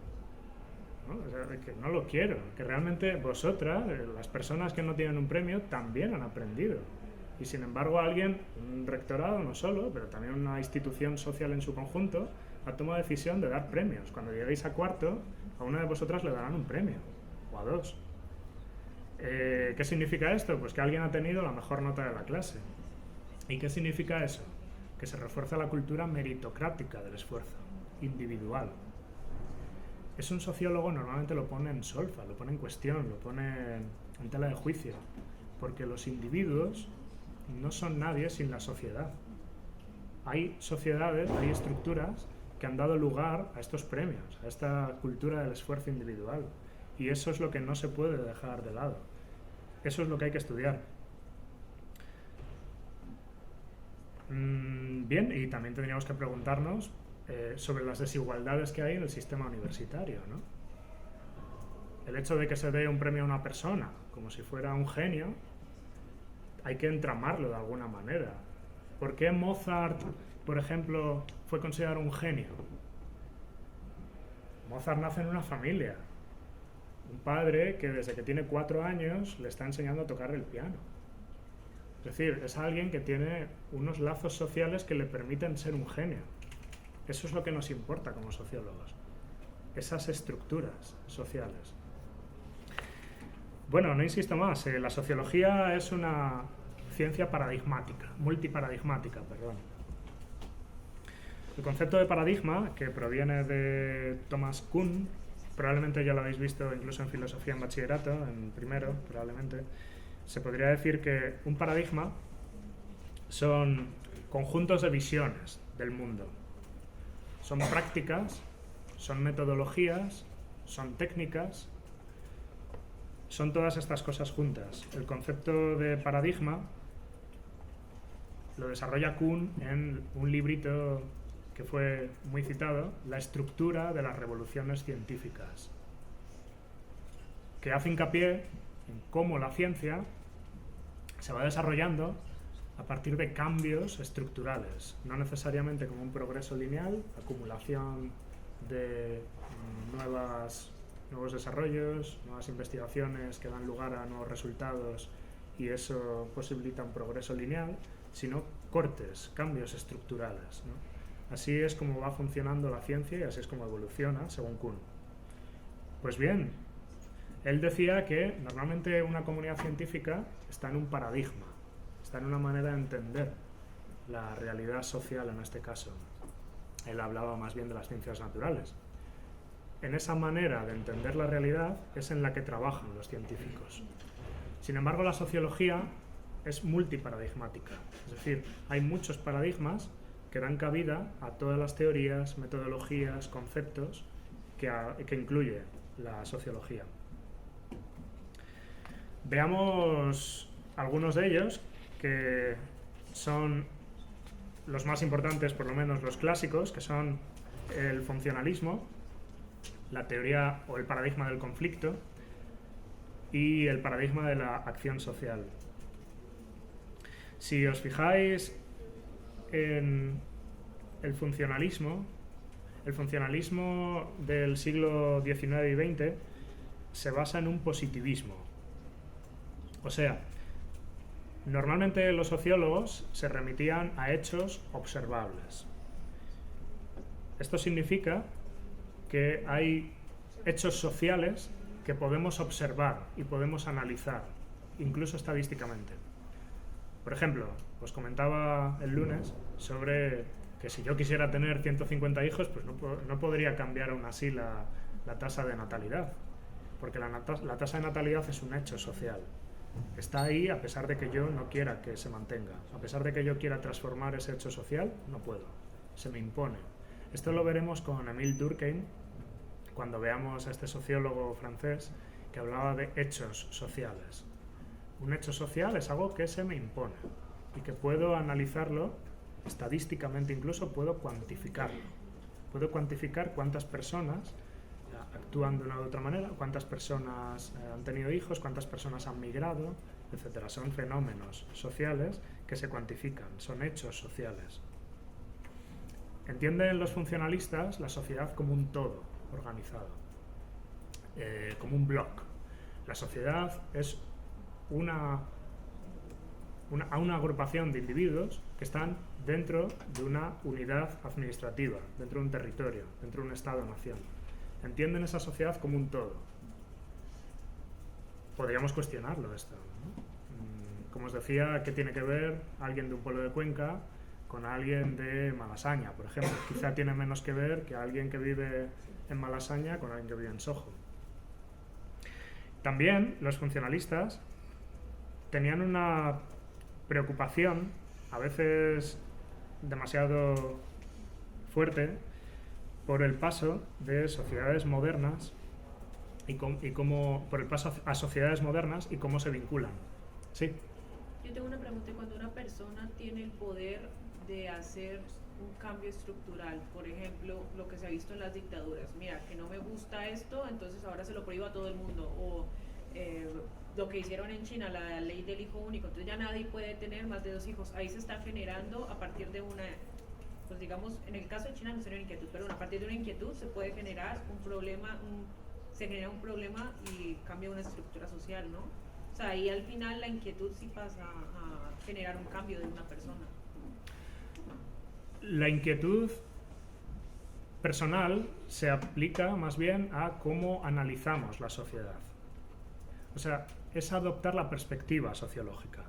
¿No? O sea, que no lo quiero, que realmente vosotras, las personas que no tienen un premio, también han aprendido. Y sin embargo alguien, un rectorado no solo, pero también una institución social en su conjunto, ha tomado decisión de dar premios. Cuando lleguéis a cuarto, a una de vosotras le darán un premio, o a dos. ¿Qué significa esto? Pues que alguien ha tenido la mejor nota de la clase. ¿Y qué significa eso? Que se refuerza la cultura meritocrática del esfuerzo, individual. Es un sociólogo, normalmente lo pone en solfa, lo pone en cuestión, lo pone en tela de juicio. porque los individuos no son nadie sin la sociedad. Hay sociedades, hay estructuras que han dado lugar a estos premios, a esta cultura del esfuerzo individual. Y eso es lo que no se puede dejar de lado. Eso es lo que hay que estudiar. Bien, y también tendríamos que preguntarnos sobre las desigualdades que hay en el sistema universitario, ¿no? El hecho de que se dé un premio a una persona como si fuera un genio, hay que entramarlo de alguna manera. ¿Por qué Mozart, por ejemplo, fue considerado un genio? Mozart nace en una familia. Un padre que desde que tiene 4 años le está enseñando a tocar el piano. Es decir, es alguien que tiene unos lazos sociales que le permiten ser un genio. Eso es lo que nos importa como sociólogos. Esas estructuras sociales. Bueno, no insisto más. La sociología es una ciencia paradigmática, multiparadigmática, perdón. El concepto de paradigma, que proviene de Thomas Kuhn, probablemente ya lo habéis visto incluso en filosofía en bachillerato, en primero, probablemente, se podría decir que un paradigma son conjuntos de visiones del mundo. Son prácticas, son metodologías, son técnicas, son todas estas cosas juntas. El concepto de paradigma lo desarrolla Kuhn en un librito que fue muy citado, La estructura de las revoluciones científicas, que hace hincapié en cómo la ciencia se va desarrollando a partir de cambios estructurales, no necesariamente como un progreso lineal, acumulación de nuevos desarrollos, nuevas investigaciones que dan lugar a nuevos resultados y eso posibilita un progreso lineal, sino cortes, cambios estructurales, ¿no? Así es como va funcionando la ciencia y así es como evoluciona, según Kuhn. Pues bien, él decía que normalmente una comunidad científica está en un paradigma, está en una manera de entender la realidad social en este caso. Él hablaba más bien de las ciencias naturales. En esa manera de entender la realidad es en la que trabajan los científicos. Sin embargo, la sociología es multiparadigmática, es decir, hay muchos paradigmas que dan cabida a todas las teorías, metodologías, conceptos que incluye la sociología. Veamos algunos de ellos, que son los más importantes, por lo menos los clásicos, que son el funcionalismo, la teoría o el paradigma del conflicto y el paradigma de la acción social. Si os fijáis en el funcionalismo del siglo XIX y XX se basa en un positivismo. O sea, normalmente los sociólogos se remitían a hechos observables. Esto significa que hay hechos sociales que podemos observar y podemos analizar, incluso estadísticamente. Por ejemplo, os comentaba el lunes sobre que si yo quisiera tener 150 hijos, pues no podría cambiar aún así la tasa de natalidad, porque la tasa de natalidad es un hecho social. Está ahí a pesar de que yo no quiera que se mantenga. A pesar de que yo quiera transformar ese hecho social, no puedo. Se me impone. Esto lo veremos con Émile Durkheim cuando veamos a este sociólogo francés que hablaba de hechos sociales. Un hecho social es algo que se me impone y que puedo analizarlo estadísticamente, incluso puedo cuantificarlo. Puedo cuantificar cuántas personas actúan de una u otra manera, cuántas personas han tenido hijos, cuántas personas han migrado, etc. Son fenómenos sociales que se cuantifican, son hechos sociales. Entienden los funcionalistas la sociedad como un todo organizado, como un bloque. La sociedad es una agrupación de individuos que están dentro de una unidad administrativa, dentro de un territorio, dentro de un Estado-nación. Entienden esa sociedad como un todo. Podríamos cuestionarlo esto, ¿no? Como os decía, ¿qué tiene que ver alguien de un pueblo de Cuenca con alguien de Malasaña, por ejemplo? Quizá tiene menos que ver que alguien que vive en Malasaña con alguien que vive en Soho. También los funcionalistas tenían una preocupación, a veces demasiado fuerte, por el paso de sociedades modernas por el paso a sociedades modernas y cómo se vinculan. Sí. Yo tengo una pregunta. Cuando una persona tiene el poder de hacer un cambio estructural, por ejemplo, lo que se ha visto en las dictaduras, mira, que no me gusta esto, entonces ahora se lo prohíbo a todo el mundo, o lo que hicieron en China, la ley del hijo único, entonces ya nadie puede tener más de 2 hijos. Ahí se está generando a partir de una, pues digamos, en el caso de China no sería una inquietud, pero a partir de una inquietud se puede generar un problema, se genera un problema y cambia una estructura social, ¿no? O sea, ahí al final la inquietud sí pasa a generar un cambio de una persona. La inquietud personal se aplica más bien a cómo analizamos la sociedad. O sea, es adoptar la perspectiva sociológica.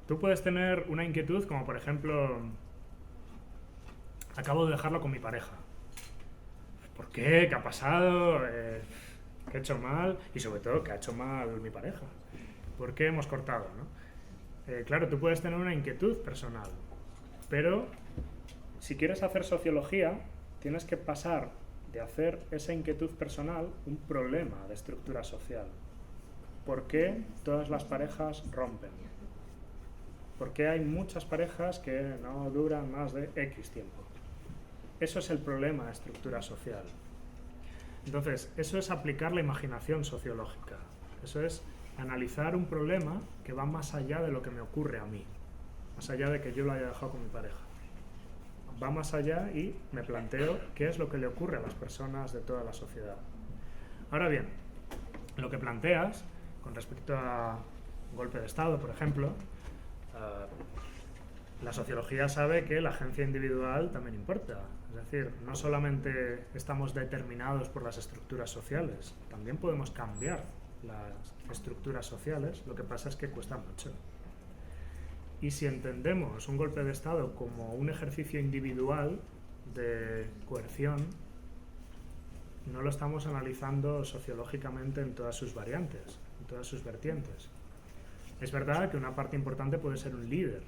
Tú puedes tener una inquietud como, por ejemplo, acabo de dejarlo con mi pareja. ¿Por qué? ¿Qué ha pasado? ¿Qué he hecho mal? Y sobre todo, ¿qué ha hecho mal mi pareja? ¿Por qué hemos cortado? ¿No? Claro, tú puedes tener una inquietud personal, pero si quieres hacer sociología, tienes que pasar de hacer esa inquietud personal un problema de estructura social. ¿Por qué todas las parejas rompen? ¿Por qué hay muchas parejas que no duran más de X tiempo? Eso es el problema de estructura social. Entonces, eso es aplicar la imaginación sociológica. Eso es analizar un problema que va más allá de lo que me ocurre a mí, más allá de que yo lo haya dejado con mi pareja. Va más allá y me planteo qué es lo que le ocurre a las personas de toda la sociedad. Ahora bien, lo que planteas con respecto a un golpe de Estado, por ejemplo, la sociología sabe que la agencia individual también importa. Es decir, no solamente estamos determinados por las estructuras sociales, también podemos cambiar las estructuras sociales, lo que pasa es que cuesta mucho. Y si entendemos un golpe de Estado como un ejercicio individual de coerción, no lo estamos analizando sociológicamente en todas sus variantes, en todas sus vertientes. Es verdad que una parte importante puede ser un líder.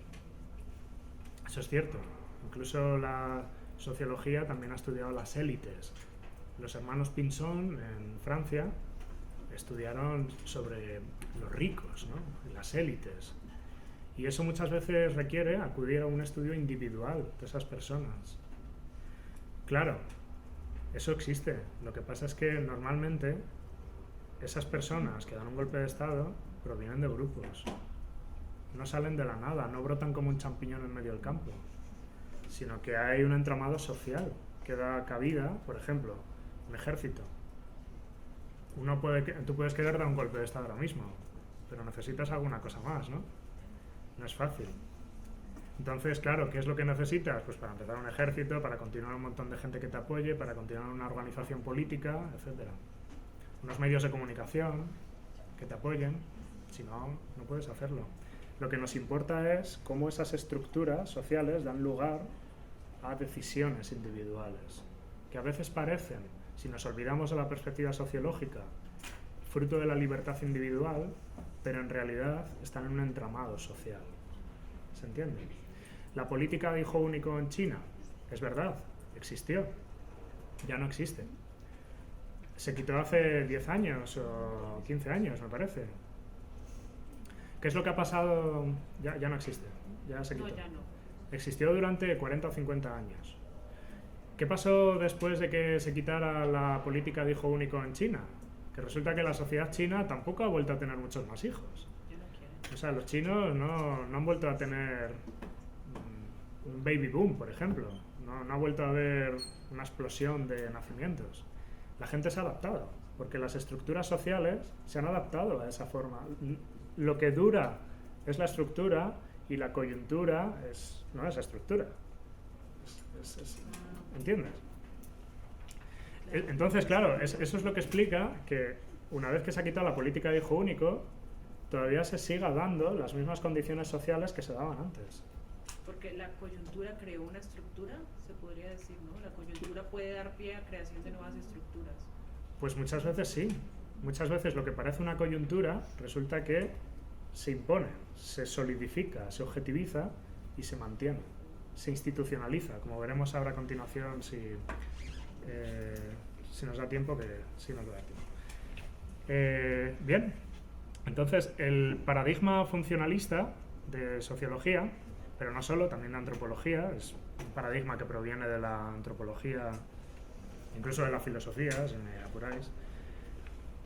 Eso es cierto. Incluso la sociología también ha estudiado las élites. Los hermanos Pinson en Francia estudiaron sobre los ricos, ¿no? Las élites. Y eso muchas veces requiere acudir a un estudio individual de esas personas. Claro, eso existe. Lo que pasa es que normalmente esas personas que dan un golpe de Estado provienen de grupos. No salen de la nada, no brotan como un champiñón en medio del campo, sino que hay un entramado social que da cabida, por ejemplo, un ejército. Tú puedes querer dar un golpe de Estado ahora mismo, pero necesitas alguna cosa más, ¿no? No es fácil. Entonces, claro, ¿qué es lo que necesitas? Pues para empezar un ejército, para continuar un montón de gente que te apoye, para continuar una organización política, etc. Unos medios de comunicación que te apoyen, si no, no puedes hacerlo. Lo que nos importa es cómo esas estructuras sociales dan lugar a decisiones individuales, que a veces parecen, si nos olvidamos de la perspectiva sociológica, fruto de la libertad individual, pero en realidad están en un entramado social. ¿Se entiende? La política de hijo único en China, es verdad, existió, ya no existe. Se quitó hace 10 años o 15 años, me parece. ¿Qué es lo que ha pasado? Ya no existe, ya se quitó. No, ya no. Existió durante 40 o 50 años. ¿Qué pasó después de que se quitara la política de hijo único en China? Que resulta que la sociedad china tampoco ha vuelto a tener muchos más hijos. O sea, los chinos no han vuelto a tener un baby boom, por ejemplo. No ha vuelto a haber una explosión de nacimientos. La gente se ha adaptado, porque las estructuras sociales se han adaptado a esa forma. Lo que dura es la estructura y la coyuntura no es la estructura. ¿Entiendes? Entonces, claro, eso es lo que explica que una vez que se ha quitado la política de hijo único, todavía se siga dando las mismas condiciones sociales que se daban antes. Porque la coyuntura creó una estructura, se podría decir, ¿no? La coyuntura puede dar pie a creación de nuevas estructuras. Pues muchas veces sí. muchas veces lo que parece una coyuntura resulta que se impone, se solidifica, se objetiviza y se mantiene, se institucionaliza, como veremos ahora a continuación si nos da tiempo, que sí nos va a dar tiempo. Bien, entonces el paradigma funcionalista de sociología, pero no solo, también de antropología, es un paradigma que proviene de la antropología, incluso de la filosofía, si me apuráis,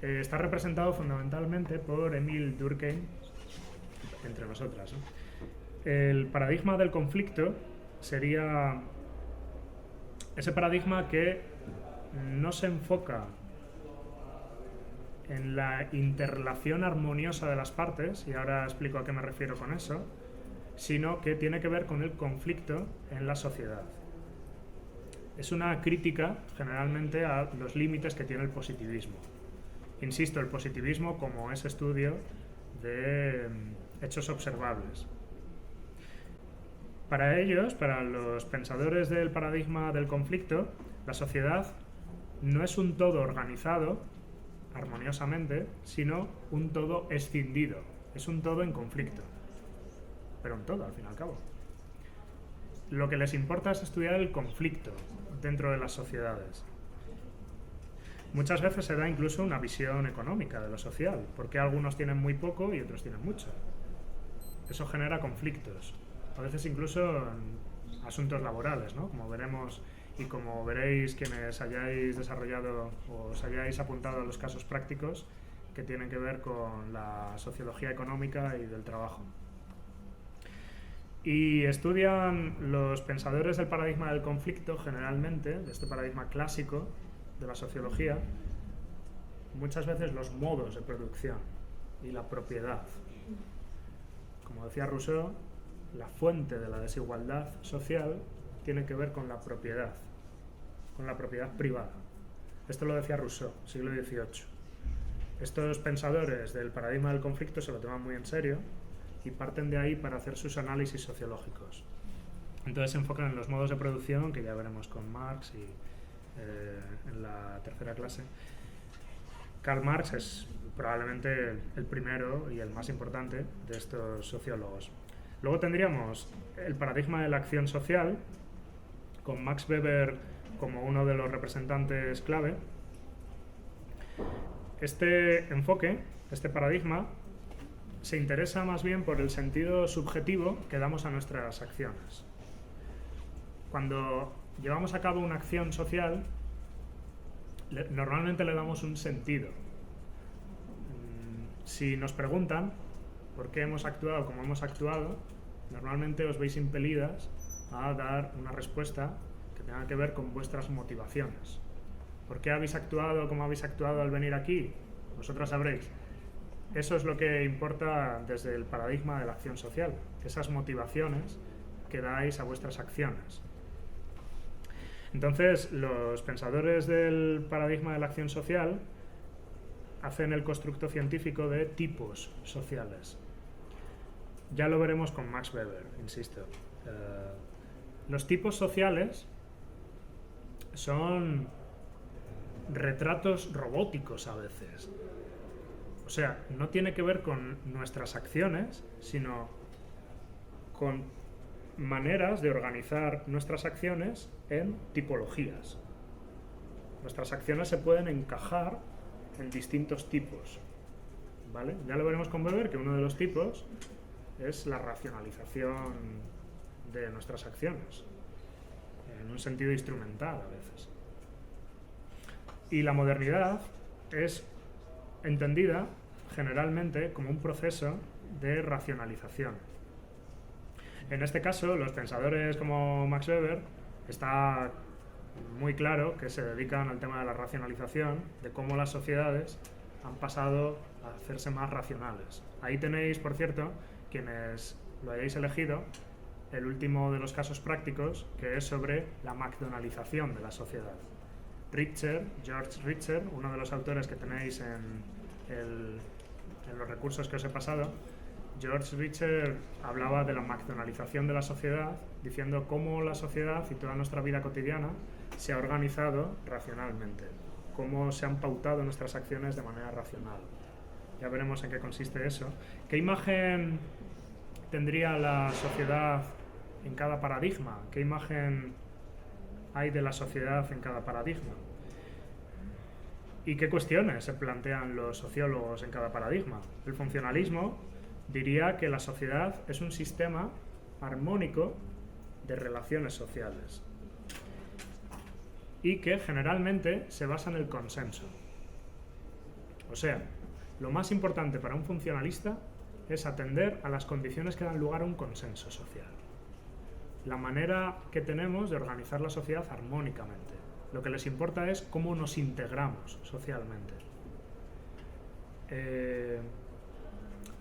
está representado fundamentalmente por Émile Durkheim, entre nosotras, ¿no? El paradigma del conflicto sería ese paradigma que no se enfoca en la interrelación armoniosa de las partes, y ahora explico a qué me refiero con eso, sino que tiene que ver con el conflicto en la sociedad. Es una crítica generalmente a los límites que tiene el positivismo. Insisto, el positivismo como ese estudio de hechos observables. Para ellos, para los pensadores del paradigma del conflicto, la sociedad no es un todo organizado armoniosamente, sino un todo escindido. Es un todo en conflicto. Pero un todo, al fin y al cabo. Lo que les importa es estudiar el conflicto dentro de las sociedades. Muchas veces se da incluso una visión económica de lo social, porque algunos tienen muy poco y otros tienen mucho. Eso genera conflictos, a veces incluso en asuntos laborales, ¿no? Como veremos y como veréis quienes hayáis desarrollado o os hayáis apuntado a los casos prácticos que tienen que ver con la sociología económica y del trabajo. Y estudian los pensadores del paradigma del conflicto, generalmente, de este paradigma clásico de la sociología, muchas veces los modos de producción y la propiedad. Como decía Rousseau, la fuente de la desigualdad social tiene que ver con la propiedad privada. Esto lo decía Rousseau, siglo XVIII. Estos pensadores del paradigma del conflicto se lo toman muy en serio y parten de ahí para hacer sus análisis sociológicos. Entonces se enfocan en los modos de producción, que ya veremos con Marx y en la tercera clase. Karl Marx es probablemente el primero y el más importante de estos sociólogos. Luego tendríamos el paradigma de la acción social, con Max Weber como uno de los representantes clave. Este enfoque, este paradigma, se interesa más bien por el sentido subjetivo que damos a nuestras acciones. Cuando llevamos a cabo una acción social, normalmente le damos un sentido. Si nos preguntan por qué hemos actuado como hemos actuado, normalmente os veis impelidas a dar una respuesta que tenga que ver con vuestras motivaciones. ¿Por qué habéis actuado como habéis actuado al venir aquí? Vosotras sabréis. Eso es lo que importa desde el paradigma de la acción social, esas motivaciones que dais a vuestras acciones. Entonces, los pensadores del paradigma de la acción social hacen el constructo científico de tipos sociales. Ya lo veremos con Max Weber, insisto. Los tipos sociales son retratos robóticos a veces. O sea, no tiene que ver con nuestras acciones, sino con maneras de organizar nuestras acciones en tipologías. Nuestras acciones se pueden encajar en distintos tipos, ¿vale? Ya lo veremos con Weber, que uno de los tipos es la racionalización de nuestras acciones, en un sentido instrumental a veces. Y la modernidad es entendida generalmente como un proceso de racionalización. En este caso, los pensadores como Max Weber está muy claro que se dedican al tema de la racionalización, de cómo las sociedades han pasado a hacerse más racionales. Ahí tenéis, por cierto, quienes lo hayáis elegido, el último de los casos prácticos, que es sobre la McDonaldización de la sociedad. George Richter, uno de los autores que tenéis en los recursos que os he pasado, George Richter hablaba de la McDonaldización de la sociedad, diciendo cómo la sociedad y toda nuestra vida cotidiana se ha organizado racionalmente. cómo se han pautado nuestras acciones de manera racional. Ya veremos en qué consiste eso. ¿Qué imagen tendría la sociedad en cada paradigma? ¿Qué imagen hay de la sociedad en cada paradigma? ¿Y qué cuestiones se plantean los sociólogos en cada paradigma? El funcionalismo diría que la sociedad es un sistema armónico de relaciones sociales y que generalmente se basa en el consenso. O sea, lo más importante para un funcionalista es atender a las condiciones que dan lugar a un consenso social. La manera que tenemos de organizar la sociedad armónicamente. Lo que les importa es cómo nos integramos socialmente.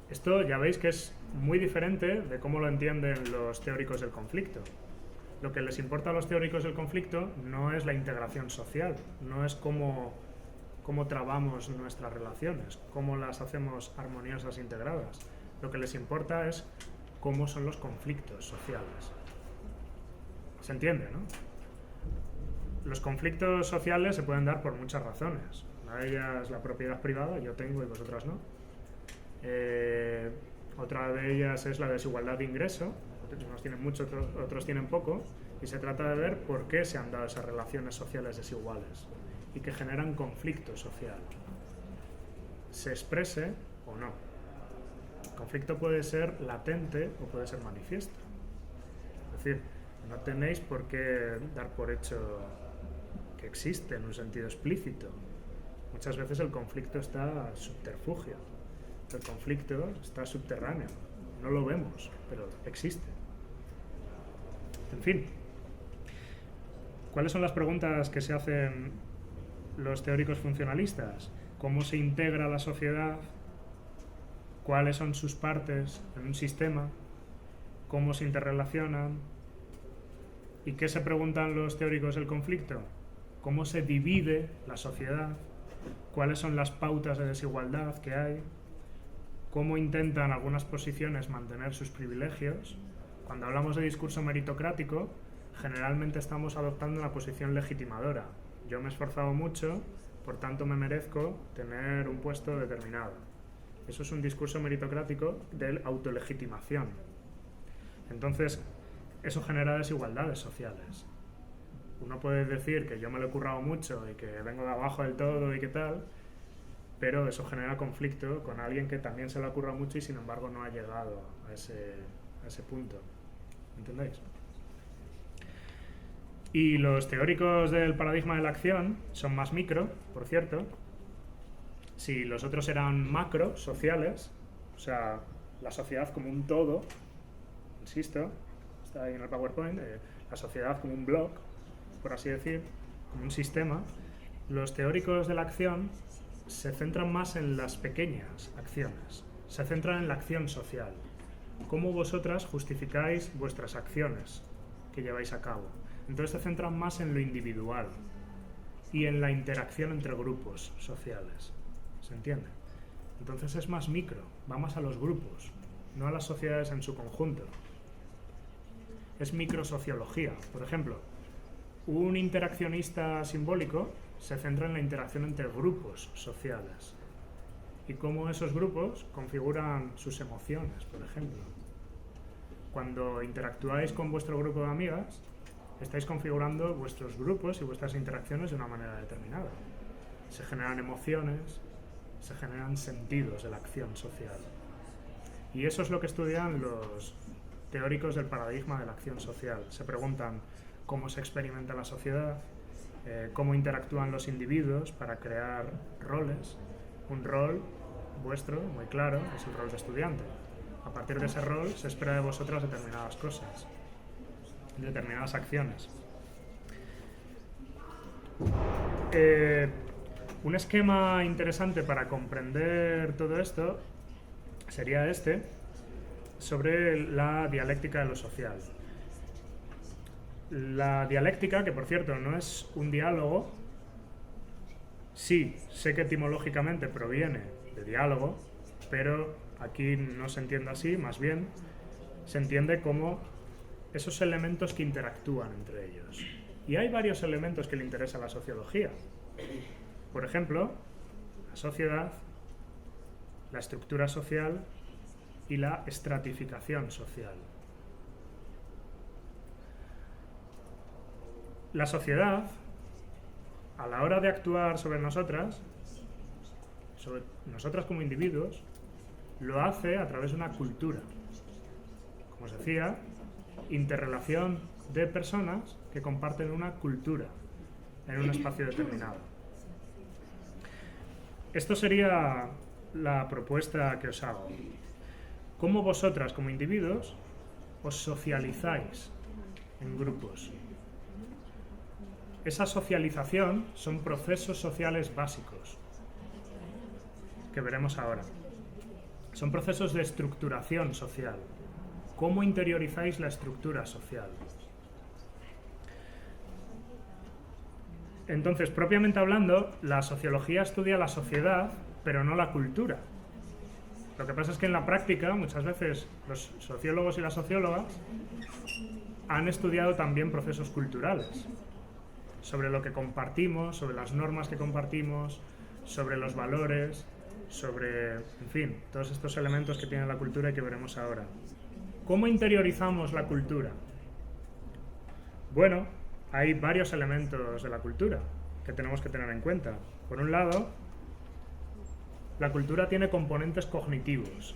Esto ya veis que es muy diferente de cómo lo entienden los teóricos del conflicto. Lo que les importa a los teóricos del conflicto no es la integración social, no es cómo trabamos nuestras relaciones, cómo las hacemos armoniosas e integradas. Lo que les importa es cómo son los conflictos sociales. ¿Se entiende, no? Los conflictos sociales se pueden dar por muchas razones. Una de ellas la propiedad privada, yo tengo y vosotras no. Otra de ellas es la desigualdad de ingreso. Unos tienen mucho, otros tienen poco. Y se trata de ver por qué se han dado esas relaciones sociales desiguales y que generan conflicto social. Se exprese o no. El conflicto puede ser latente o puede ser manifiesto. Es decir, no tenéis por qué dar por hecho que existe en un sentido explícito. Muchas veces el conflicto está subterfugio. El conflicto está subterráneo. No lo vemos, pero existe. En fin. ¿Cuáles son las preguntas que se hacen los teóricos funcionalistas? ¿Cómo se integra la sociedad? ¿Cuáles son sus partes en un sistema? ¿Cómo se interrelacionan? ¿Y qué se preguntan los teóricos del conflicto? ¿Cómo se divide la sociedad? ¿Cuáles son las pautas de desigualdad que hay? ¿Cómo intentan algunas posiciones mantener sus privilegios? Cuando hablamos de discurso meritocrático, generalmente estamos adoptando una posición legitimadora. Yo me he esforzado mucho, por tanto me merezco tener un puesto determinado. Eso es un discurso meritocrático de autolegitimación. Entonces, eso genera desigualdades sociales. Uno puede decir que yo me lo he currado mucho y que vengo de abajo del todo y qué tal, pero eso genera conflicto con alguien que también se lo ha currado mucho y sin embargo no ha llegado a ese punto. ¿Entendéis? Y los teóricos del paradigma de la acción son más micro, por cierto. Si los otros eran macro, sociales, o sea, la sociedad como un todo, insisto, está ahí en el PowerPoint, la sociedad como un bloque, por así decir, como un sistema, los teóricos de la acción se centran más en las pequeñas acciones, se centran en la acción social. ¿Cómo vosotras justificáis vuestras acciones que lleváis a cabo? Entonces se centran más en lo individual y en la interacción entre grupos sociales. ¿Se entiende? Entonces es más micro, va más a los grupos, no a las sociedades en su conjunto. Es microsociología. Por ejemplo, un interaccionista simbólico se centra en la interacción entre grupos sociales y cómo esos grupos configuran sus emociones, por ejemplo. Cuando interactuáis con vuestro grupo de amigas, estáis configurando vuestros grupos y vuestras interacciones de una manera determinada. Se generan emociones, se generan sentidos de la acción social. Y eso es lo que estudian los teóricos del paradigma de la acción social. Se preguntan cómo se experimenta la sociedad, cómo interactúan los individuos para crear roles. Un rol vuestro, muy claro, es el rol de estudiante. A partir de ese rol se espera de vosotras determinadas cosas, determinadas acciones. Un esquema interesante para comprender todo esto sería este, sobre la dialéctica de lo social. La dialéctica, que por cierto no es un diálogo, sí, sé que etimológicamente proviene de diálogo, pero aquí no se entiende así, más bien se entiende como esos elementos que interactúan entre ellos. Y hay varios elementos que le interesa a la sociología. Por ejemplo, la sociedad, la estructura social y la estratificación social. La sociedad, a la hora de actuar sobre nosotras como individuos, lo hace a través de una cultura. Como os decía, interrelación de personas que comparten una cultura en un espacio determinado. Esto sería la propuesta que os hago. ¿Cómo vosotras como individuos os socializáis en grupos? Esa socialización son procesos sociales básicos que veremos ahora. Son procesos de estructuración social. ¿Cómo interiorizáis la estructura social? Entonces, propiamente hablando, la sociología estudia la sociedad, pero no la cultura. Lo que pasa es que en la práctica, muchas veces, los sociólogos y las sociólogas han estudiado también procesos culturales, sobre lo que compartimos, sobre las normas que compartimos, sobre los valores, sobre, en fin, todos estos elementos que tiene la cultura y que veremos ahora. ¿Cómo interiorizamos la cultura? Bueno, hay varios elementos de la cultura que tenemos que tener en cuenta. Por un lado, la cultura tiene componentes cognitivos.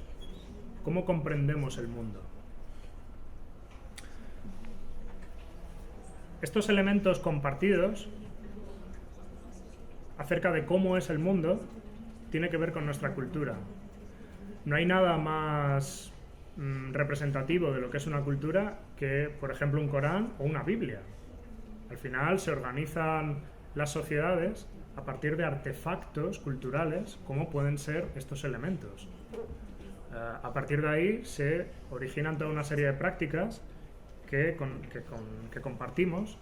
¿Cómo comprendemos el mundo? Estos elementos compartidos acerca de cómo es el mundo tiene que ver con nuestra cultura. No hay nada más representativo de lo que es una cultura que, por ejemplo, un Corán o una Biblia. Al final se organizan las sociedades a partir de artefactos culturales, como pueden ser estos elementos. A partir de ahí se originan toda una serie de prácticas que compartimos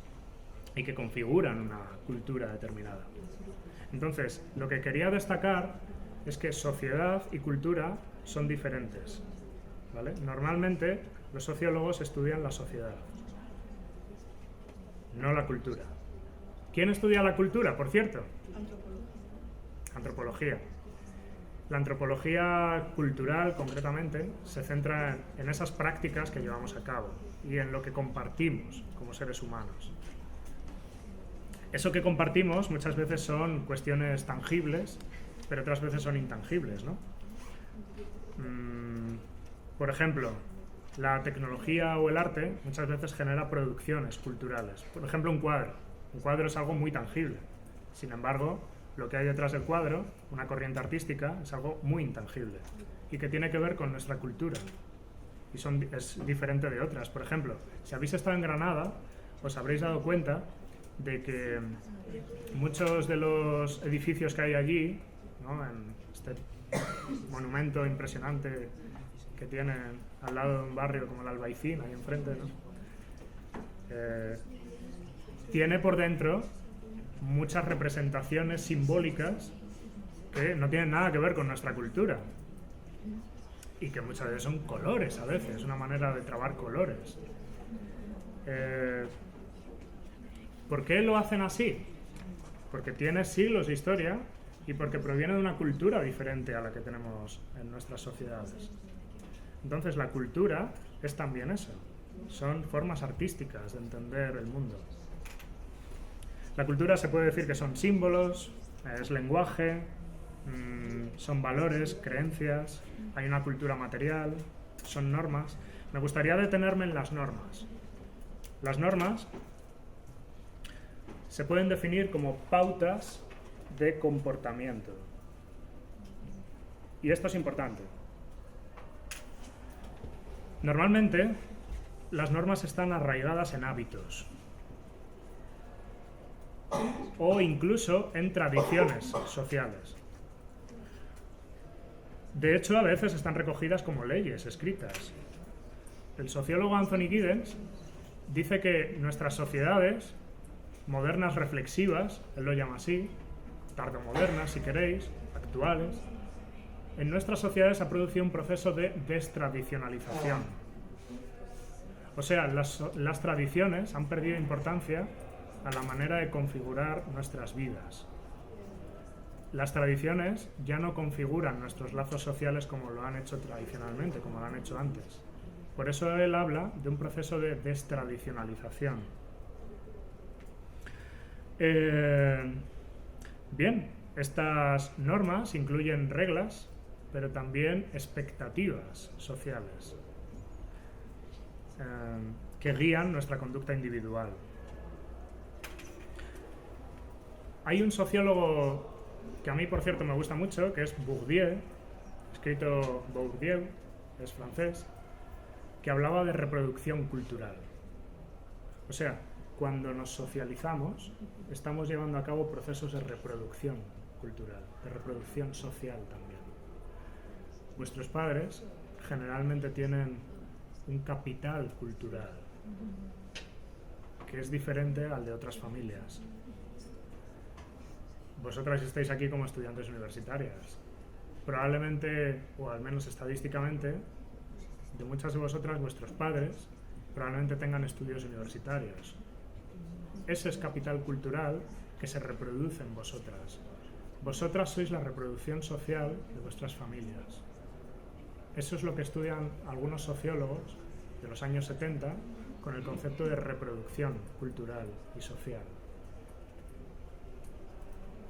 y que configuran una cultura determinada. Entonces, lo que quería destacar es que sociedad y cultura son diferentes, ¿vale? Normalmente los sociólogos estudian la sociedad, no la cultura. ¿Quién estudia la cultura, por cierto? Antropología. La antropología cultural, concretamente, se centra en esas prácticas que llevamos a cabo y en lo que compartimos como seres humanos. Eso que compartimos muchas veces son cuestiones tangibles, pero otras veces son intangibles, ¿no? Por ejemplo, la tecnología o el arte muchas veces genera producciones culturales. Por ejemplo, un cuadro. Un cuadro es algo muy tangible. Sin embargo, lo que hay detrás del cuadro, una corriente artística, es algo muy intangible y que tiene que ver con nuestra cultura. Y es diferente de otras. Por ejemplo, si habéis estado en Granada, os habréis dado cuenta de que muchos de los edificios que hay allí, ¿no?, en este monumento impresionante que tienen al lado de un barrio como el Albaicín, ahí enfrente, ¿no?, tiene por dentro muchas representaciones simbólicas que no tienen nada que ver con nuestra cultura y que muchas veces son colores, a veces, una manera de trabar colores. ¿Por qué lo hacen así? Porque tiene siglos de historia y porque proviene de una cultura diferente a la que tenemos en nuestras sociedades. Entonces la cultura es también eso, son formas artísticas de entender el mundo. La cultura se puede decir que son símbolos, es lenguaje, son valores, creencias, hay una cultura material, son normas. Me gustaría detenerme en las normas. Las normas se pueden definir como pautas de comportamiento. Y esto es importante. Normalmente, las normas están arraigadas en hábitos o incluso en tradiciones sociales. De hecho, a veces están recogidas como leyes escritas. El sociólogo Anthony Giddens dice que nuestras sociedades modernas reflexivas, él lo llama así, tardomodernas si queréis, actuales, en nuestras sociedades ha producido un proceso de destradicionalización. O sea, las tradiciones han perdido importancia a la manera de configurar nuestras vidas. las tradiciones ya no configuran nuestros lazos sociales como lo han hecho tradicionalmente, como lo han hecho antes. Por eso él habla de un proceso de destradicionalización. Bien, estas normas incluyen reglas, pero también expectativas sociales que guían nuestra conducta individual. Hay un sociólogo que a mí, por cierto, me gusta mucho, que es Bourdieu, escrito Bourdieu, es francés, que hablaba de reproducción cultural. O sea, cuando nos socializamos, estamos llevando a cabo procesos de reproducción cultural, de reproducción social también. Vuestros padres generalmente tienen un capital cultural que es diferente al de otras familias. Vosotras estáis aquí como estudiantes universitarias. Probablemente, o al menos estadísticamente, de muchas de vosotras, vuestros padres probablemente tengan estudios universitarios. Ese es capital cultural que se reproduce en vosotras. Vosotras sois la reproducción social de vuestras familias. Eso es lo que estudian algunos sociólogos de los años 70 con el concepto de reproducción cultural y social.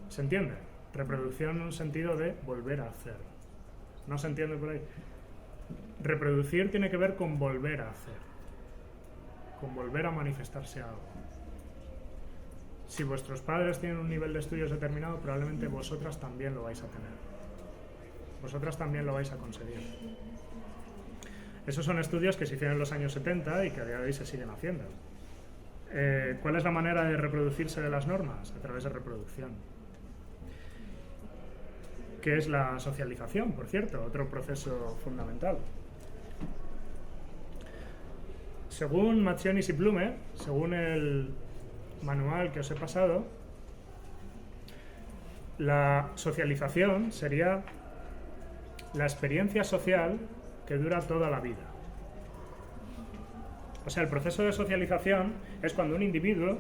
¿Se entiende? Reproducción en un sentido de volver a hacer. ¿No se entiende por ahí? Reproducir tiene que ver con volver a hacer, con volver a manifestarse algo. Si vuestros padres tienen un nivel de estudios determinado, probablemente vosotras también lo vais a tener. Vosotras también lo vais a conseguir. Esos son estudios que se hicieron en los años 70 y que a día de hoy se siguen haciendo. ¿Cuál es la manera de reproducirse de las normas? A través de reproducción. ¿Qué es la socialización, por cierto? Otro proceso fundamental. Según Mazzionis y Blumer, según el manual que os he pasado, la socialización sería la experiencia social que dura toda la vida. O sea, el proceso de socialización es cuando un individuo,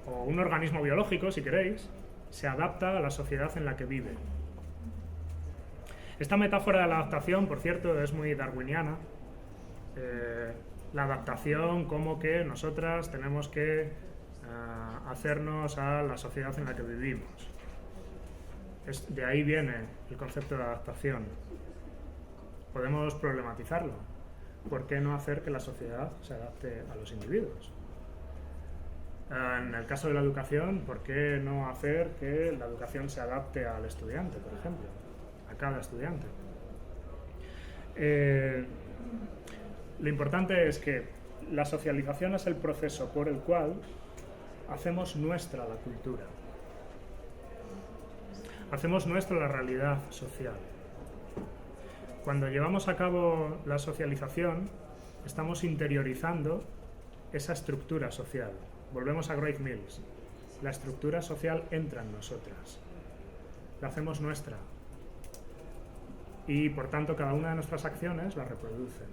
o un organismo biológico, si queréis, se adapta a la sociedad en la que vive. Esta metáfora de la adaptación, por cierto, es muy darwiniana. La adaptación como que nosotras tenemos que hacernos a la sociedad en la que vivimos. De ahí viene el concepto de adaptación. Podemos problematizarlo. ¿Por qué no hacer que la sociedad se adapte a los individuos? En el caso de la educación, ¿por qué no hacer que la educación se adapte al estudiante, por ejemplo? A cada estudiante. Lo importante es que la socialización es el proceso por el cual hacemos nuestra la cultura. Hacemos nuestra la realidad social. Cuando llevamos a cabo la socialización, estamos interiorizando esa estructura social. Volvemos a Grace Mills. La estructura social entra en nosotras. La hacemos nuestra. Y, por tanto, cada una de nuestras acciones la reproducen.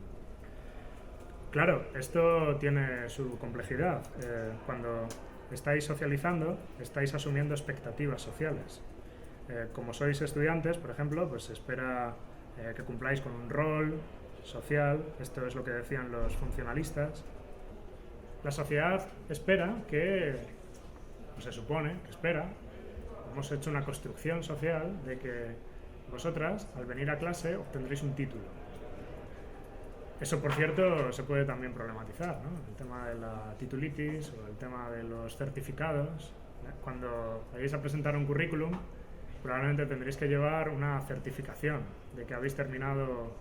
Claro, esto tiene su complejidad. Cuando estáis socializando, estáis asumiendo expectativas sociales. Como sois estudiantes, por ejemplo, pues se espera que cumpláis con un rol social. Esto es lo que decían los funcionalistas. La sociedad espera que, o se supone que espera, hemos hecho una construcción social de que vosotras, al venir a clase, obtendréis un título. Eso, por cierto, se puede también problematizar, ¿no? El tema de la titulitis o el tema de los certificados. Cuando vayáis a presentar un currículum, probablemente tendréis que llevar una certificación de que habéis terminado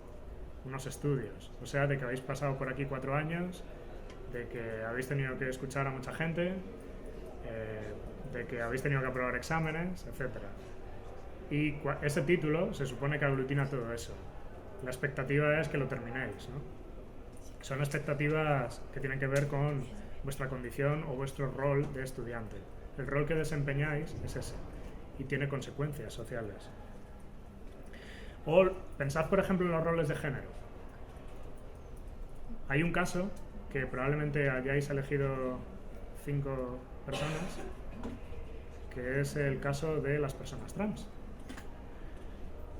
unos estudios. O sea, de que habéis pasado por aquí 4 años, de que habéis tenido que escuchar a mucha gente, de que habéis tenido que aprobar exámenes, etc. Y ese título se supone que aglutina todo eso. La expectativa es que lo terminéis, ¿no? Son expectativas que tienen que ver con vuestra condición o vuestro rol de estudiante. El rol que desempeñáis es ese y tiene consecuencias sociales. O pensad, por ejemplo, en los roles de género. Hay un caso que probablemente hayáis elegido 5 personas que es el caso de las personas trans.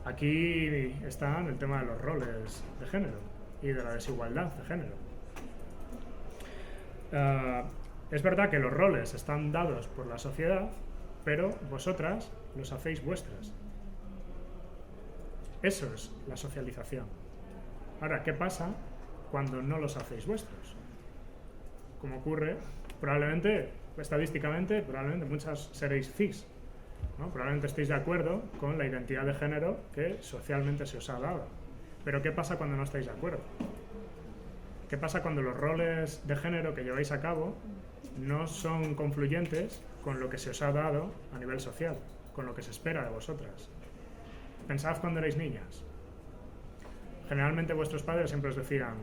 Aquí está el tema de los roles de género y de la desigualdad de género. Es verdad que los roles están dados por la sociedad, pero vosotras los hacéis vuestras. Eso es la socialización. Ahora, ¿qué pasa cuando no los hacéis vuestros? Como ocurre, probablemente, estadísticamente, probablemente muchas seréis cis, ¿no? Probablemente estéis de acuerdo con la identidad de género que socialmente se os ha dado. Pero ¿qué pasa cuando no estáis de acuerdo? ¿Qué pasa cuando los roles de género que lleváis a cabo no son confluyentes con lo que se os ha dado a nivel social, con lo que se espera de vosotras? Pensad cuando erais niñas. Generalmente vuestros padres siempre os decían,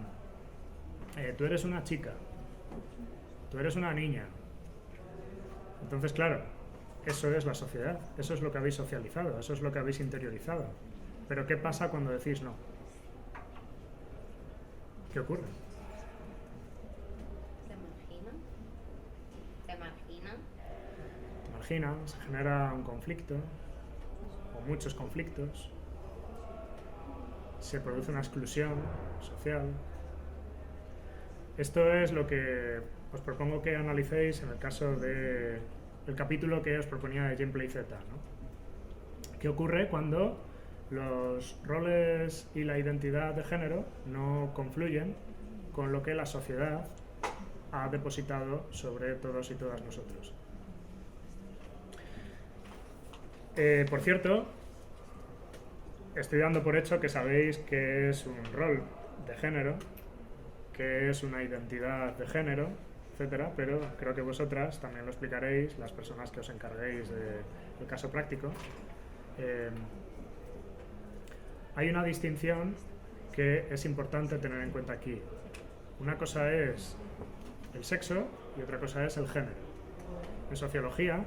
tú eres una chica, tú eres una niña. Entonces, claro, eso es la sociedad, eso es lo que habéis socializado, eso es lo que habéis interiorizado. Pero ¿qué pasa cuando decís no? ¿Qué ocurre? Se margina, se genera un conflicto, o muchos conflictos, se produce una exclusión social. Esto es lo que os propongo que analicéis en el caso del capítulo que os proponía de Gameplay Z, ¿no? ¿Qué ocurre cuando los roles y la identidad de género no confluyen con lo que la sociedad ha depositado sobre todos y todas nosotros? Por cierto, estoy dando por hecho que sabéis qué es un rol de género, qué es una identidad de género, etcétera, pero creo que vosotras también lo explicaréis, las personas que os encarguéis del caso práctico. Hay una distinción que es importante tener en cuenta aquí. Una cosa es el sexo y otra cosa es el género. En sociología,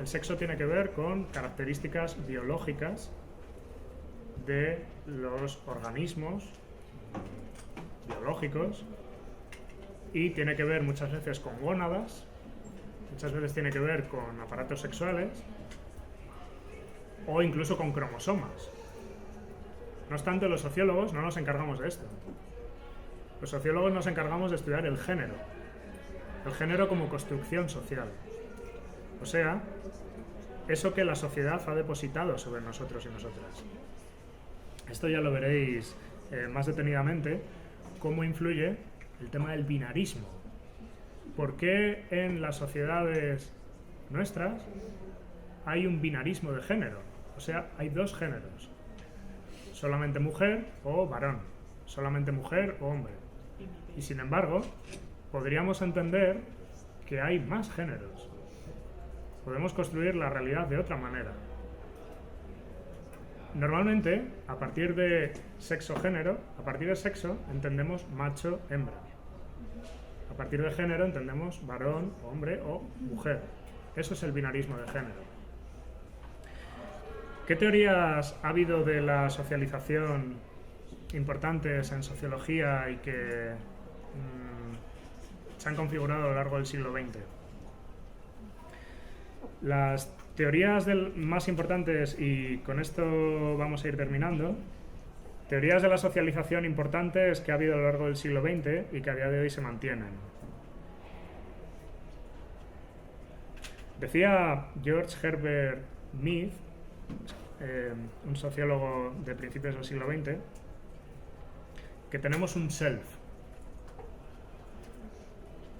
el sexo tiene que ver con características biológicas de los organismos biológicos y tiene que ver muchas veces con gónadas, muchas veces tiene que ver con aparatos sexuales o incluso con cromosomas. No obstante, los sociólogos no nos encargamos de esto. Los sociólogos nos encargamos de estudiar el género como construcción social. O sea, eso que la sociedad ha depositado sobre nosotros y nosotras. Esto ya lo veréis más detenidamente, cómo influye el tema del binarismo. ¿Por qué en las sociedades nuestras hay un binarismo de género? O sea, hay dos géneros. Solamente mujer o varón. Solamente mujer o hombre. Y sin embargo, podríamos entender que hay más géneros. Podemos construir la realidad de otra manera. Normalmente, a partir de sexo-género, a partir de sexo entendemos macho-hembra. A partir de género entendemos varón, hombre o mujer. Eso es el binarismo de género. ¿Qué teorías ha habido de la socialización importantes en sociología y que se han configurado a lo largo del siglo XX? Las teorías más importantes, y con esto vamos a ir terminando, teorías de la socialización importantes que ha habido a lo largo del siglo XX y que a día de hoy se mantienen. Decía George Herbert Mead, un sociólogo de principios del siglo XX, que tenemos un self,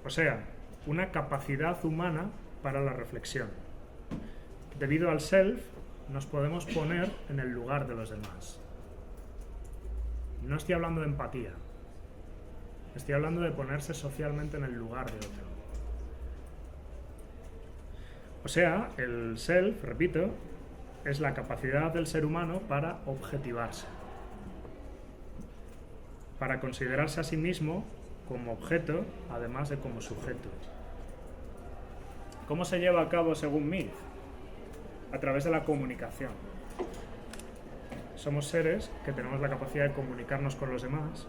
o sea, una capacidad humana para la reflexión. Debido al self, nos podemos poner en el lugar de los demás. No estoy hablando de empatía, estoy hablando de ponerse socialmente en el lugar de otro. O sea, el self, repito, es la capacidad del ser humano para objetivarse, para considerarse a sí mismo como objeto, además de como sujeto. ¿Cómo se lleva a cabo según Mead? A través de la comunicación. Somos seres que tenemos la capacidad de comunicarnos con los demás.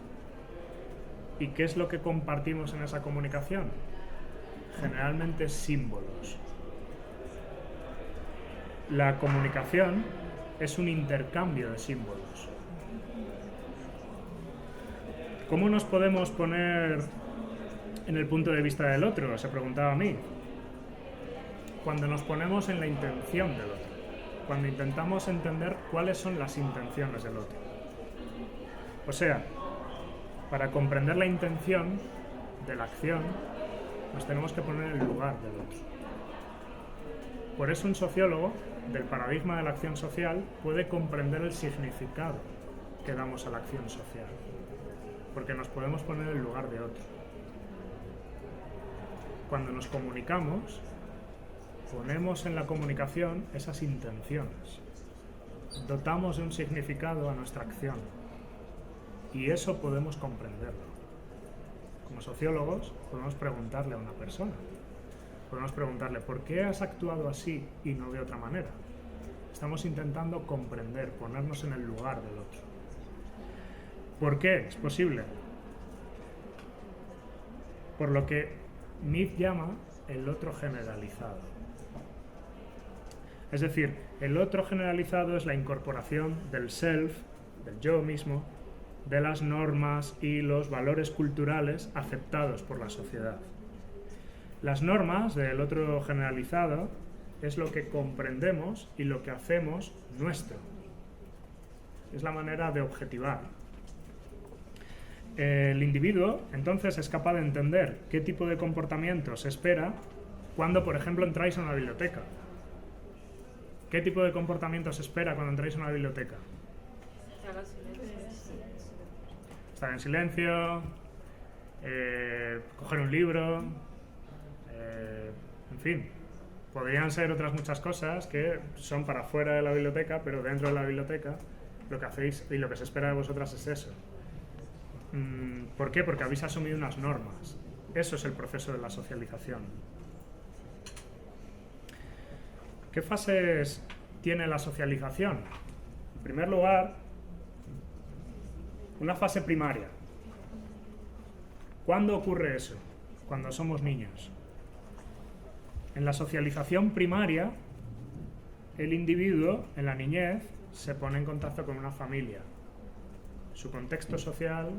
¿Y qué es lo que compartimos en esa comunicación? Generalmente símbolos. la comunicación es un intercambio de símbolos. ¿Cómo nos podemos poner en el punto de vista del otro? Se preguntaba a mí. Cuando nos ponemos en la intención del otro, cuando intentamos entender cuáles son las intenciones del otro. O sea, para comprender la intención de la acción, nos tenemos que poner en el lugar del otro. Por eso un sociólogo del paradigma de la acción social puede comprender el significado que damos a la acción social, porque nos podemos poner en el lugar de otro. Cuando nos comunicamos, ponemos en la comunicación esas intenciones, dotamos de un significado a nuestra acción, y eso podemos comprenderlo. Como sociólogos podemos preguntarle a una persona, podemos preguntarle ¿por qué has actuado así y no de otra manera? Estamos intentando comprender, ponernos en el lugar del otro. ¿Por qué es posible? Por lo que Mead llama el otro generalizado. Es decir, el otro generalizado es la incorporación del self, del yo mismo, de las normas y los valores culturales aceptados por la sociedad. Las normas del otro generalizado es lo que comprendemos y lo que hacemos nuestro. Es la manera de objetivar. El individuo, entonces, es capaz de entender qué tipo de comportamiento se espera cuando, por ejemplo, entráis a una biblioteca. ¿Qué tipo de comportamiento se espera cuando entráis a una biblioteca? Estar en silencio, coger un libro, en fin. Podrían ser otras muchas cosas que son para fuera de la biblioteca, pero dentro de la biblioteca lo que hacéis y lo que se espera de vosotras es eso. ¿Por qué? Porque habéis asumido unas normas. Eso es el proceso de la socialización. ¿Qué fases tiene la socialización? En primer lugar, una fase primaria. ¿Cuándo ocurre eso? Cuando somos niños. En la socialización primaria, el individuo, en la niñez, se pone en contacto con una familia. Su contexto social,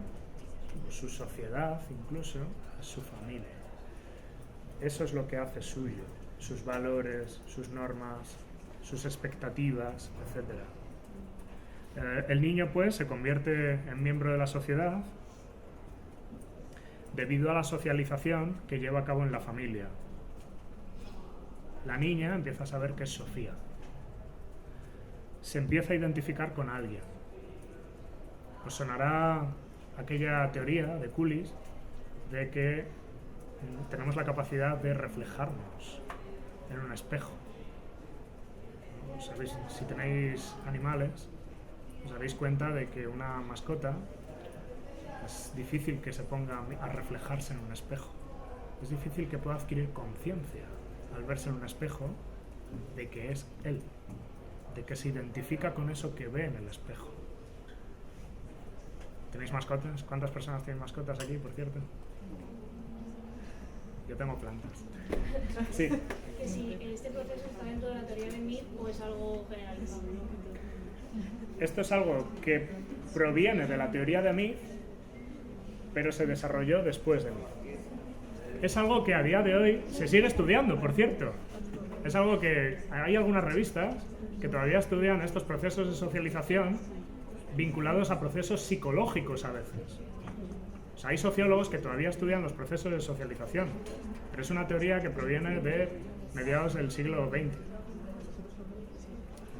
su sociedad incluso, es su familia. Eso es lo que hace suyo, sus valores, sus normas, sus expectativas, etc. El niño, pues, se convierte en miembro de la sociedad debido a la socialización que lleva a cabo en la familia. La niña empieza a saber que es Sofía. Se empieza a identificar con alguien. Os sonará aquella teoría de Coolidge de que tenemos la capacidad de reflejarnos en un espejo. ¿Sabéis? Si tenéis animales, os daréis cuenta de que una mascota es difícil que se ponga a reflejarse en un espejo. Es difícil que pueda adquirir conciencia al verse en un espejo de que es él, de que se identifica con eso que ve en el espejo. ¿Tenéis mascotas? ¿Cuántas personas tienen mascotas aquí, por cierto? Yo tengo plantas. Sí. Que si este proceso está dentro de la teoría de Mead o es algo generalizado. Esto es algo que proviene de la teoría de Mead, pero se desarrolló después de Mead. Es algo que a día de hoy se sigue estudiando, por cierto. Es algo que hay algunas revistas que todavía estudian estos procesos de socialización vinculados a procesos psicológicos a veces. O sea, hay sociólogos que todavía estudian los procesos de socialización, pero es una teoría que proviene de mediados del siglo XX.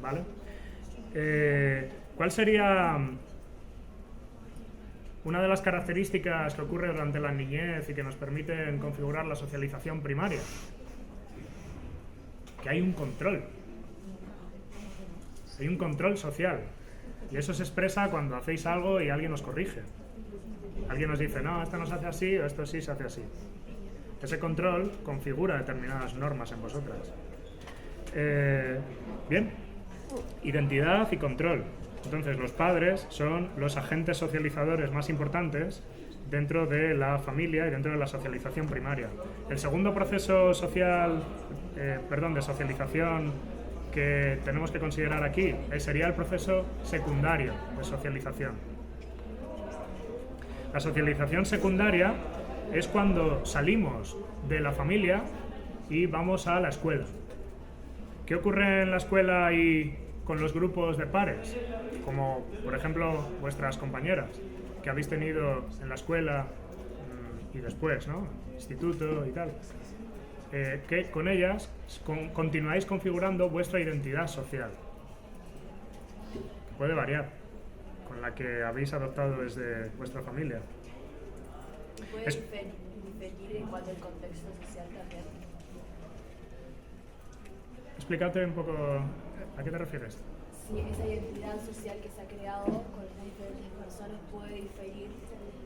¿Vale? ¿Cuál sería una de las características que ocurre durante la niñez y que nos permiten configurar la socialización primaria? Que hay un control. Hay un control social. Y eso se expresa cuando hacéis algo y alguien os corrige. Alguien os dice, no, esto no se hace así o esto sí se hace así. Ese control configura determinadas normas en vosotras. Bien, identidad y control. Entonces, los padres son los agentes socializadores más importantes dentro de la familia y dentro de la socialización primaria. El segundo proceso social, de socialización que tenemos que considerar aquí sería el proceso secundario de socialización. La socialización secundaria es cuando salimos de la familia y vamos a la escuela. ¿Qué ocurre en la escuela y con los grupos de pares? Como, por ejemplo, vuestras compañeras que habéis tenido en la escuela y después, ¿no? Instituto y tal. Que con ellas continuáis configurando vuestra identidad social. Que puede variar con la que habéis adoptado desde vuestra familia. Puede diferir en cuanto al contexto social también. Explícate un poco a qué te refieres. Sí, esa identidad social que se ha creado con las diferentes personas puede diferir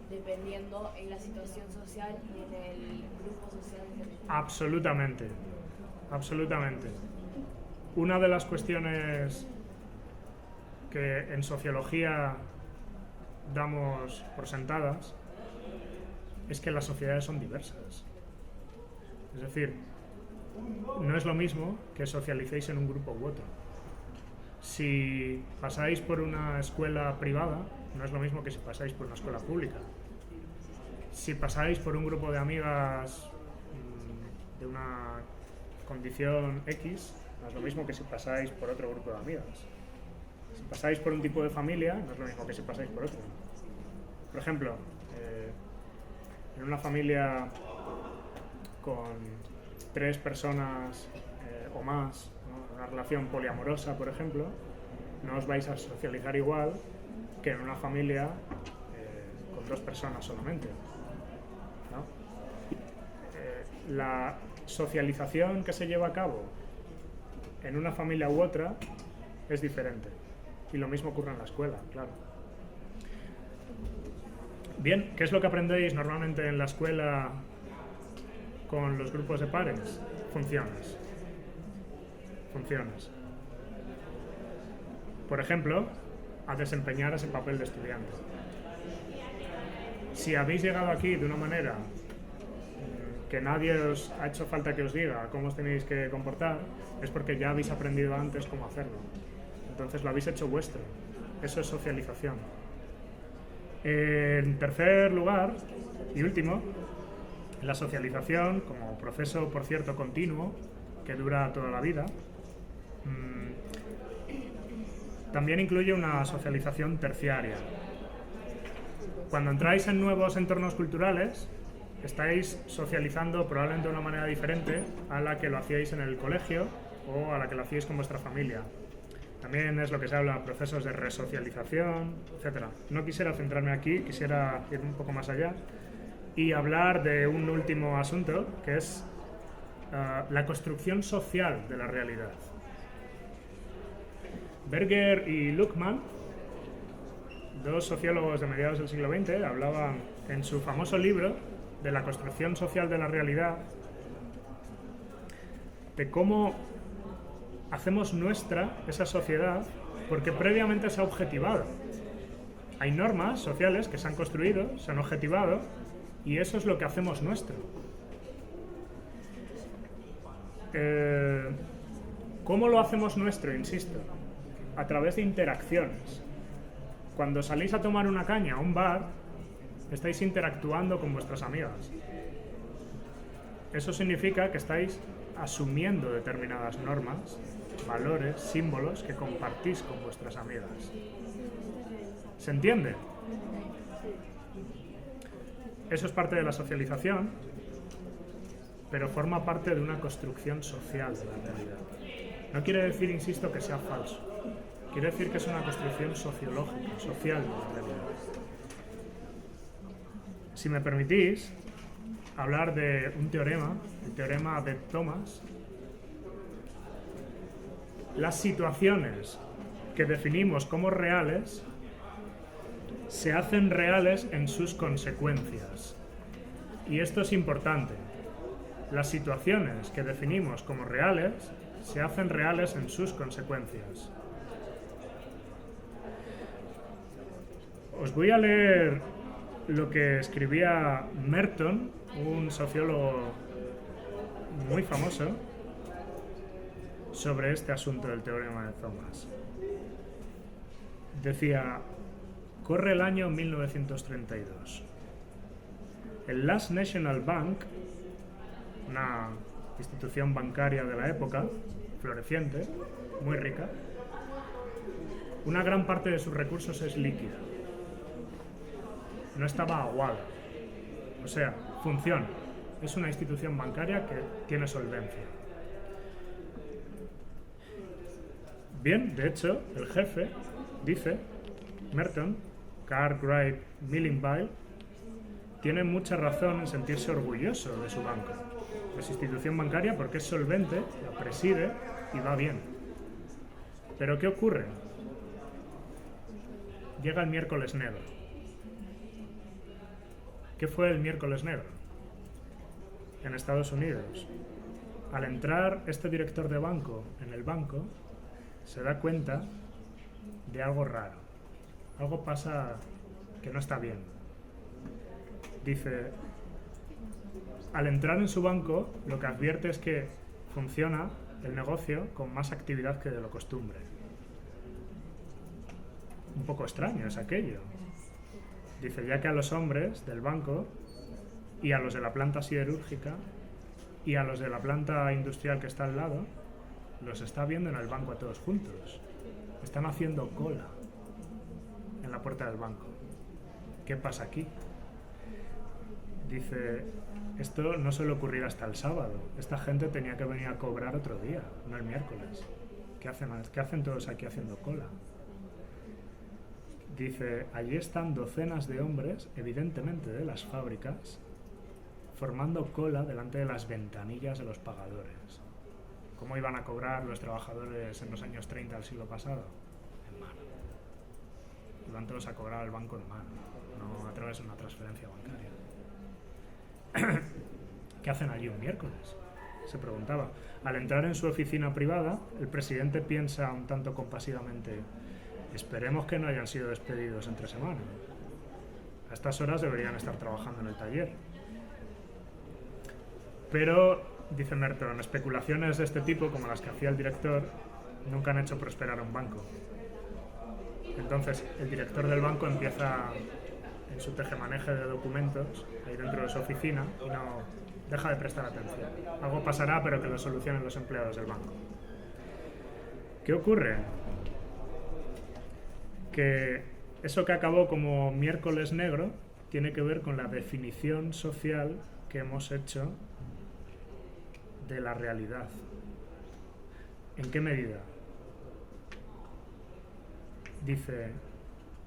dependiendo en la situación social y en el grupo social. Absolutamente, absolutamente. Una de las cuestiones que en sociología damos por sentadas es que las sociedades son diversas. Es decir, no es lo mismo que socialicéis en un grupo u otro. Si pasáis por una escuela privada, no es lo mismo que si pasáis por una escuela pública. Si pasáis por un grupo de amigas de una condición X, no es lo mismo que si pasáis por otro grupo de amigas. Si pasáis por un tipo de familia, no es lo mismo que si pasáis por otro. Por ejemplo, en una familia con 3 personas o más, ¿no? Una relación poliamorosa, por ejemplo, no os vais a socializar igual que en una familia con 2 personas solamente, ¿no? La socialización que se lleva a cabo en una familia u otra es diferente. Y lo mismo ocurre en la escuela, claro. Bien, ¿qué es lo que aprendéis normalmente en la escuela con los grupos de pares? Funciones. Funciones. Por ejemplo, a desempeñar ese papel de estudiante. Si habéis llegado aquí de una manera que nadie os ha hecho falta que os diga cómo os tenéis que comportar, es porque ya habéis aprendido antes cómo hacerlo. Entonces lo habéis hecho vuestro. Eso es socialización. En tercer lugar y último, la socialización como proceso, por cierto, continuo, que dura toda la vida, también incluye una socialización terciaria. Cuando entráis en nuevos entornos culturales, estáis socializando probablemente de una manera diferente a la que lo hacíais en el colegio o a la que lo hacíais con vuestra familia. También es lo que se habla de procesos de resocialización, etc. No quisiera centrarme aquí, quisiera ir un poco más allá y hablar de un último asunto, que es la construcción social de la realidad. Berger y Luckmann, 2 sociólogos de mediados del siglo XX, hablaban en su famoso libro de la construcción social de la realidad, de cómo hacemos nuestra esa sociedad porque previamente se ha objetivado. Hay normas sociales que se han construido, se han objetivado, y eso es lo que hacemos nuestro. ¿Cómo lo hacemos nuestro? Insisto, a través de interacciones. Cuando salís a tomar una caña a un bar, estáis interactuando con vuestras amigas. Eso significa que estáis asumiendo determinadas normas, valores, símbolos que compartís con vuestras amigas. ¿Se entiende? Eso es parte de la socialización, pero forma parte de una construcción social de la realidad. No quiere decir, insisto, que sea falso. Quiere decir que es una construcción sociológica, social de la realidad. Si me permitís hablar de un teorema, el teorema de Thomas, las situaciones que definimos como reales se hacen reales en sus consecuencias. Y esto es importante. Las situaciones que definimos como reales se hacen reales en sus consecuencias. Os voy a leer lo que escribía Merton, un sociólogo muy famoso, sobre este asunto del teorema de Thomas. Decía, corre el año 1932. El Last National Bank, una institución bancaria de la época, floreciente, muy rica, una gran parte de sus recursos es líquida. No estaba aguada. O sea, funciona. Es una institución bancaria que tiene solvencia. Bien, de hecho, el jefe dice, Merton, Cartwright Millinville, tiene mucha razón en sentirse orgulloso de su banco, de su institución bancaria, porque es solvente, la preside y va bien. Pero ¿qué ocurre? Llega el miércoles negro. ¿Qué fue el miércoles negro? En Estados Unidos. Al entrar este director de banco en el banco, se da cuenta de algo raro. Algo pasa que no está bien. Dice, al entrar en su banco, lo que advierte es que funciona el negocio con más actividad que de lo costumbre. Un poco extraño es aquello. Dice, ya que a los hombres del banco y a los de la planta siderúrgica y a los de la planta industrial que está al lado, los está viendo en el banco a todos juntos. Están haciendo cola en la puerta del banco. ¿Qué pasa aquí? Dice, esto no suele ocurrir hasta el sábado. Esta gente tenía que venir a cobrar otro día, no el miércoles. ¿Qué hacen todos aquí haciendo cola? Dice, allí están docenas de hombres, evidentemente de las fábricas, formando cola delante de las ventanillas de los pagadores. ¿Cómo iban a cobrar los trabajadores en los años 30 del siglo pasado? En mano. Iban todos a cobrar al banco en mano, no a través de una transferencia bancaria. ¿Qué hacen allí un miércoles? Se preguntaba. Al entrar en su oficina privada, el presidente piensa un tanto compasivamente, esperemos que no hayan sido despedidos entre semana. A estas horas deberían estar trabajando en el taller. Pero, dice Merton, especulaciones de este tipo, como las que hacía el director, nunca han hecho prosperar a un banco. Entonces, el director del banco empieza en su tejemaneje de documentos, ahí dentro de su oficina, y no deja de prestar atención. Algo pasará, pero que lo solucionen los empleados del banco. ¿Qué ocurre? Que eso que acabó como miércoles negro tiene que ver con la definición social que hemos hecho de la realidad. ¿En qué medida? Dice,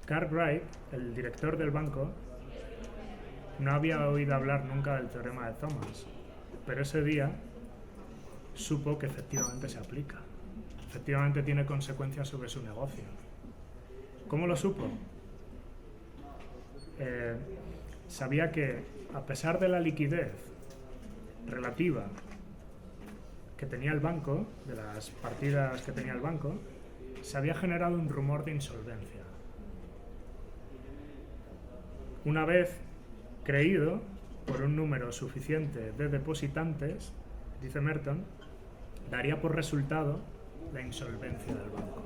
Cartwright, el director del banco, no había oído hablar nunca del teorema de Thomas, pero ese día supo que efectivamente se aplica. Efectivamente tiene consecuencias sobre su negocio. ¿Cómo lo supo? Sabía que, a pesar de la liquidez relativa que tenía el banco, de las partidas que tenía el banco, se había generado un rumor de insolvencia. Una vez creído por un número suficiente de depositantes, dice Merton, daría por resultado la insolvencia del banco.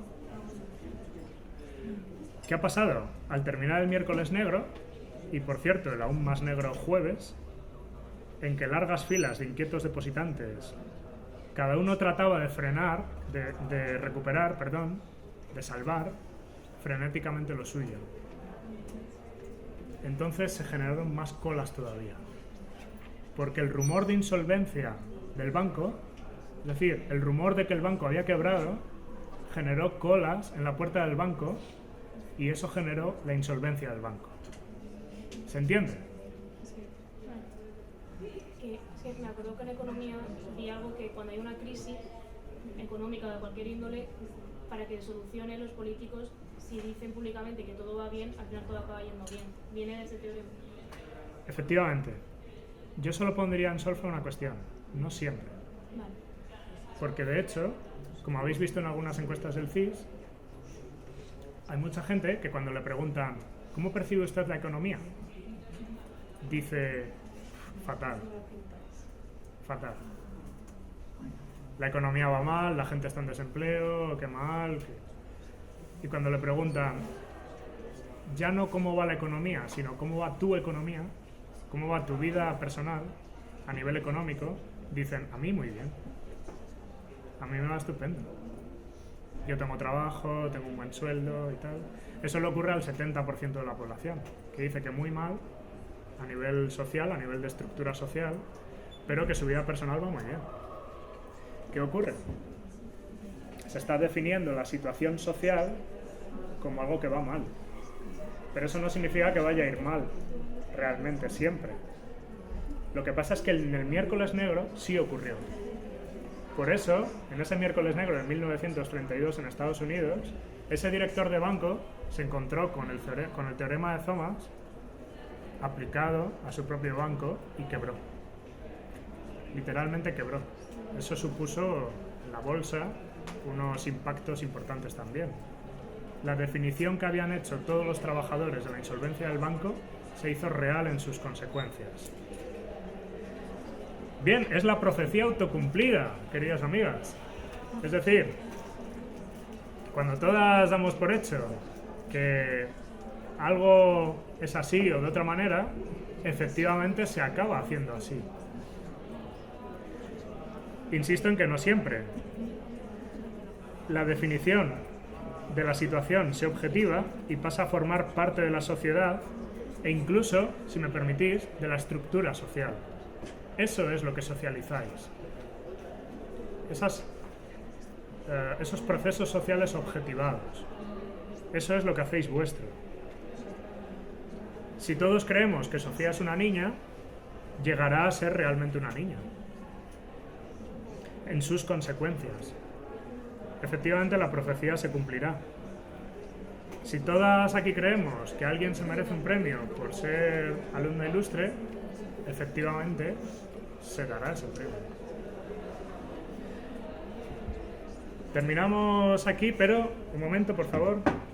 ¿Qué ha pasado? Al terminar el miércoles negro, y por cierto el aún más negro jueves, en que largas filas de inquietos depositantes, cada uno trataba de frenar, de recuperar, de salvar frenéticamente lo suyo. Entonces se generaron más colas todavía, porque el rumor de insolvencia del banco, es decir, el rumor de que el banco había quebrado, generó colas en la puerta del banco y eso generó la insolvencia del banco. ¿Se entiende? Que me acuerdo que en economía vi algo que cuando hay una crisis económica de cualquier índole, para que solucione los políticos, si dicen públicamente que todo va bien, al final todo acaba yendo bien. Viene de ese teorema. Efectivamente. Yo solo pondría en solfa una cuestión, no siempre. Vale. Porque de hecho, como habéis visto en algunas encuestas del CIS, hay mucha gente que cuando le preguntan ¿cómo percibe usted la economía? Dice fatal. Fatal. la economía va mal, la gente está en desempleo, qué mal. Y cuando le preguntan, ya no cómo va la economía, sino cómo va tu economía, cómo va tu vida personal a nivel económico, dicen, a mí muy bien. A mí me va estupendo. Yo tengo trabajo, tengo un buen sueldo y tal. Eso le ocurre al 70% de la población, que dice que muy mal a nivel social, a nivel de estructura social, pero que su vida personal va muy bien. ¿Qué ocurre? Se está definiendo la situación social como algo que va mal. Pero eso no significa que vaya a ir mal, realmente, siempre. Lo que pasa es que en el miércoles negro sí ocurrió. Por eso, en ese miércoles negro de 1932 en Estados Unidos, ese director de banco se encontró con el teorema de Thomas aplicado a su propio banco y quebró. Literalmente quebró. Eso supuso en la bolsa unos impactos importantes también. La definición que habían hecho todos los trabajadores de la insolvencia del banco se hizo real en sus consecuencias. Bien, es la profecía autocumplida, queridas amigas. Es decir, cuando todas damos por hecho que algo es así o de otra manera, efectivamente se acaba haciendo así. Insisto en que no siempre. La definición de la situación se objetiva y pasa a formar parte de la sociedad e incluso, si me permitís, de la estructura social. Eso es lo que socializáis. Esos procesos sociales objetivados. Eso es lo que hacéis vuestro. Si todos creemos que Sofía es una niña, llegará a ser realmente una niña. En sus consecuencias. Efectivamente, la profecía se cumplirá. Si todas aquí creemos que alguien se merece un premio por ser alumna ilustre, efectivamente se dará ese premio. Terminamos aquí, pero un momento, por favor.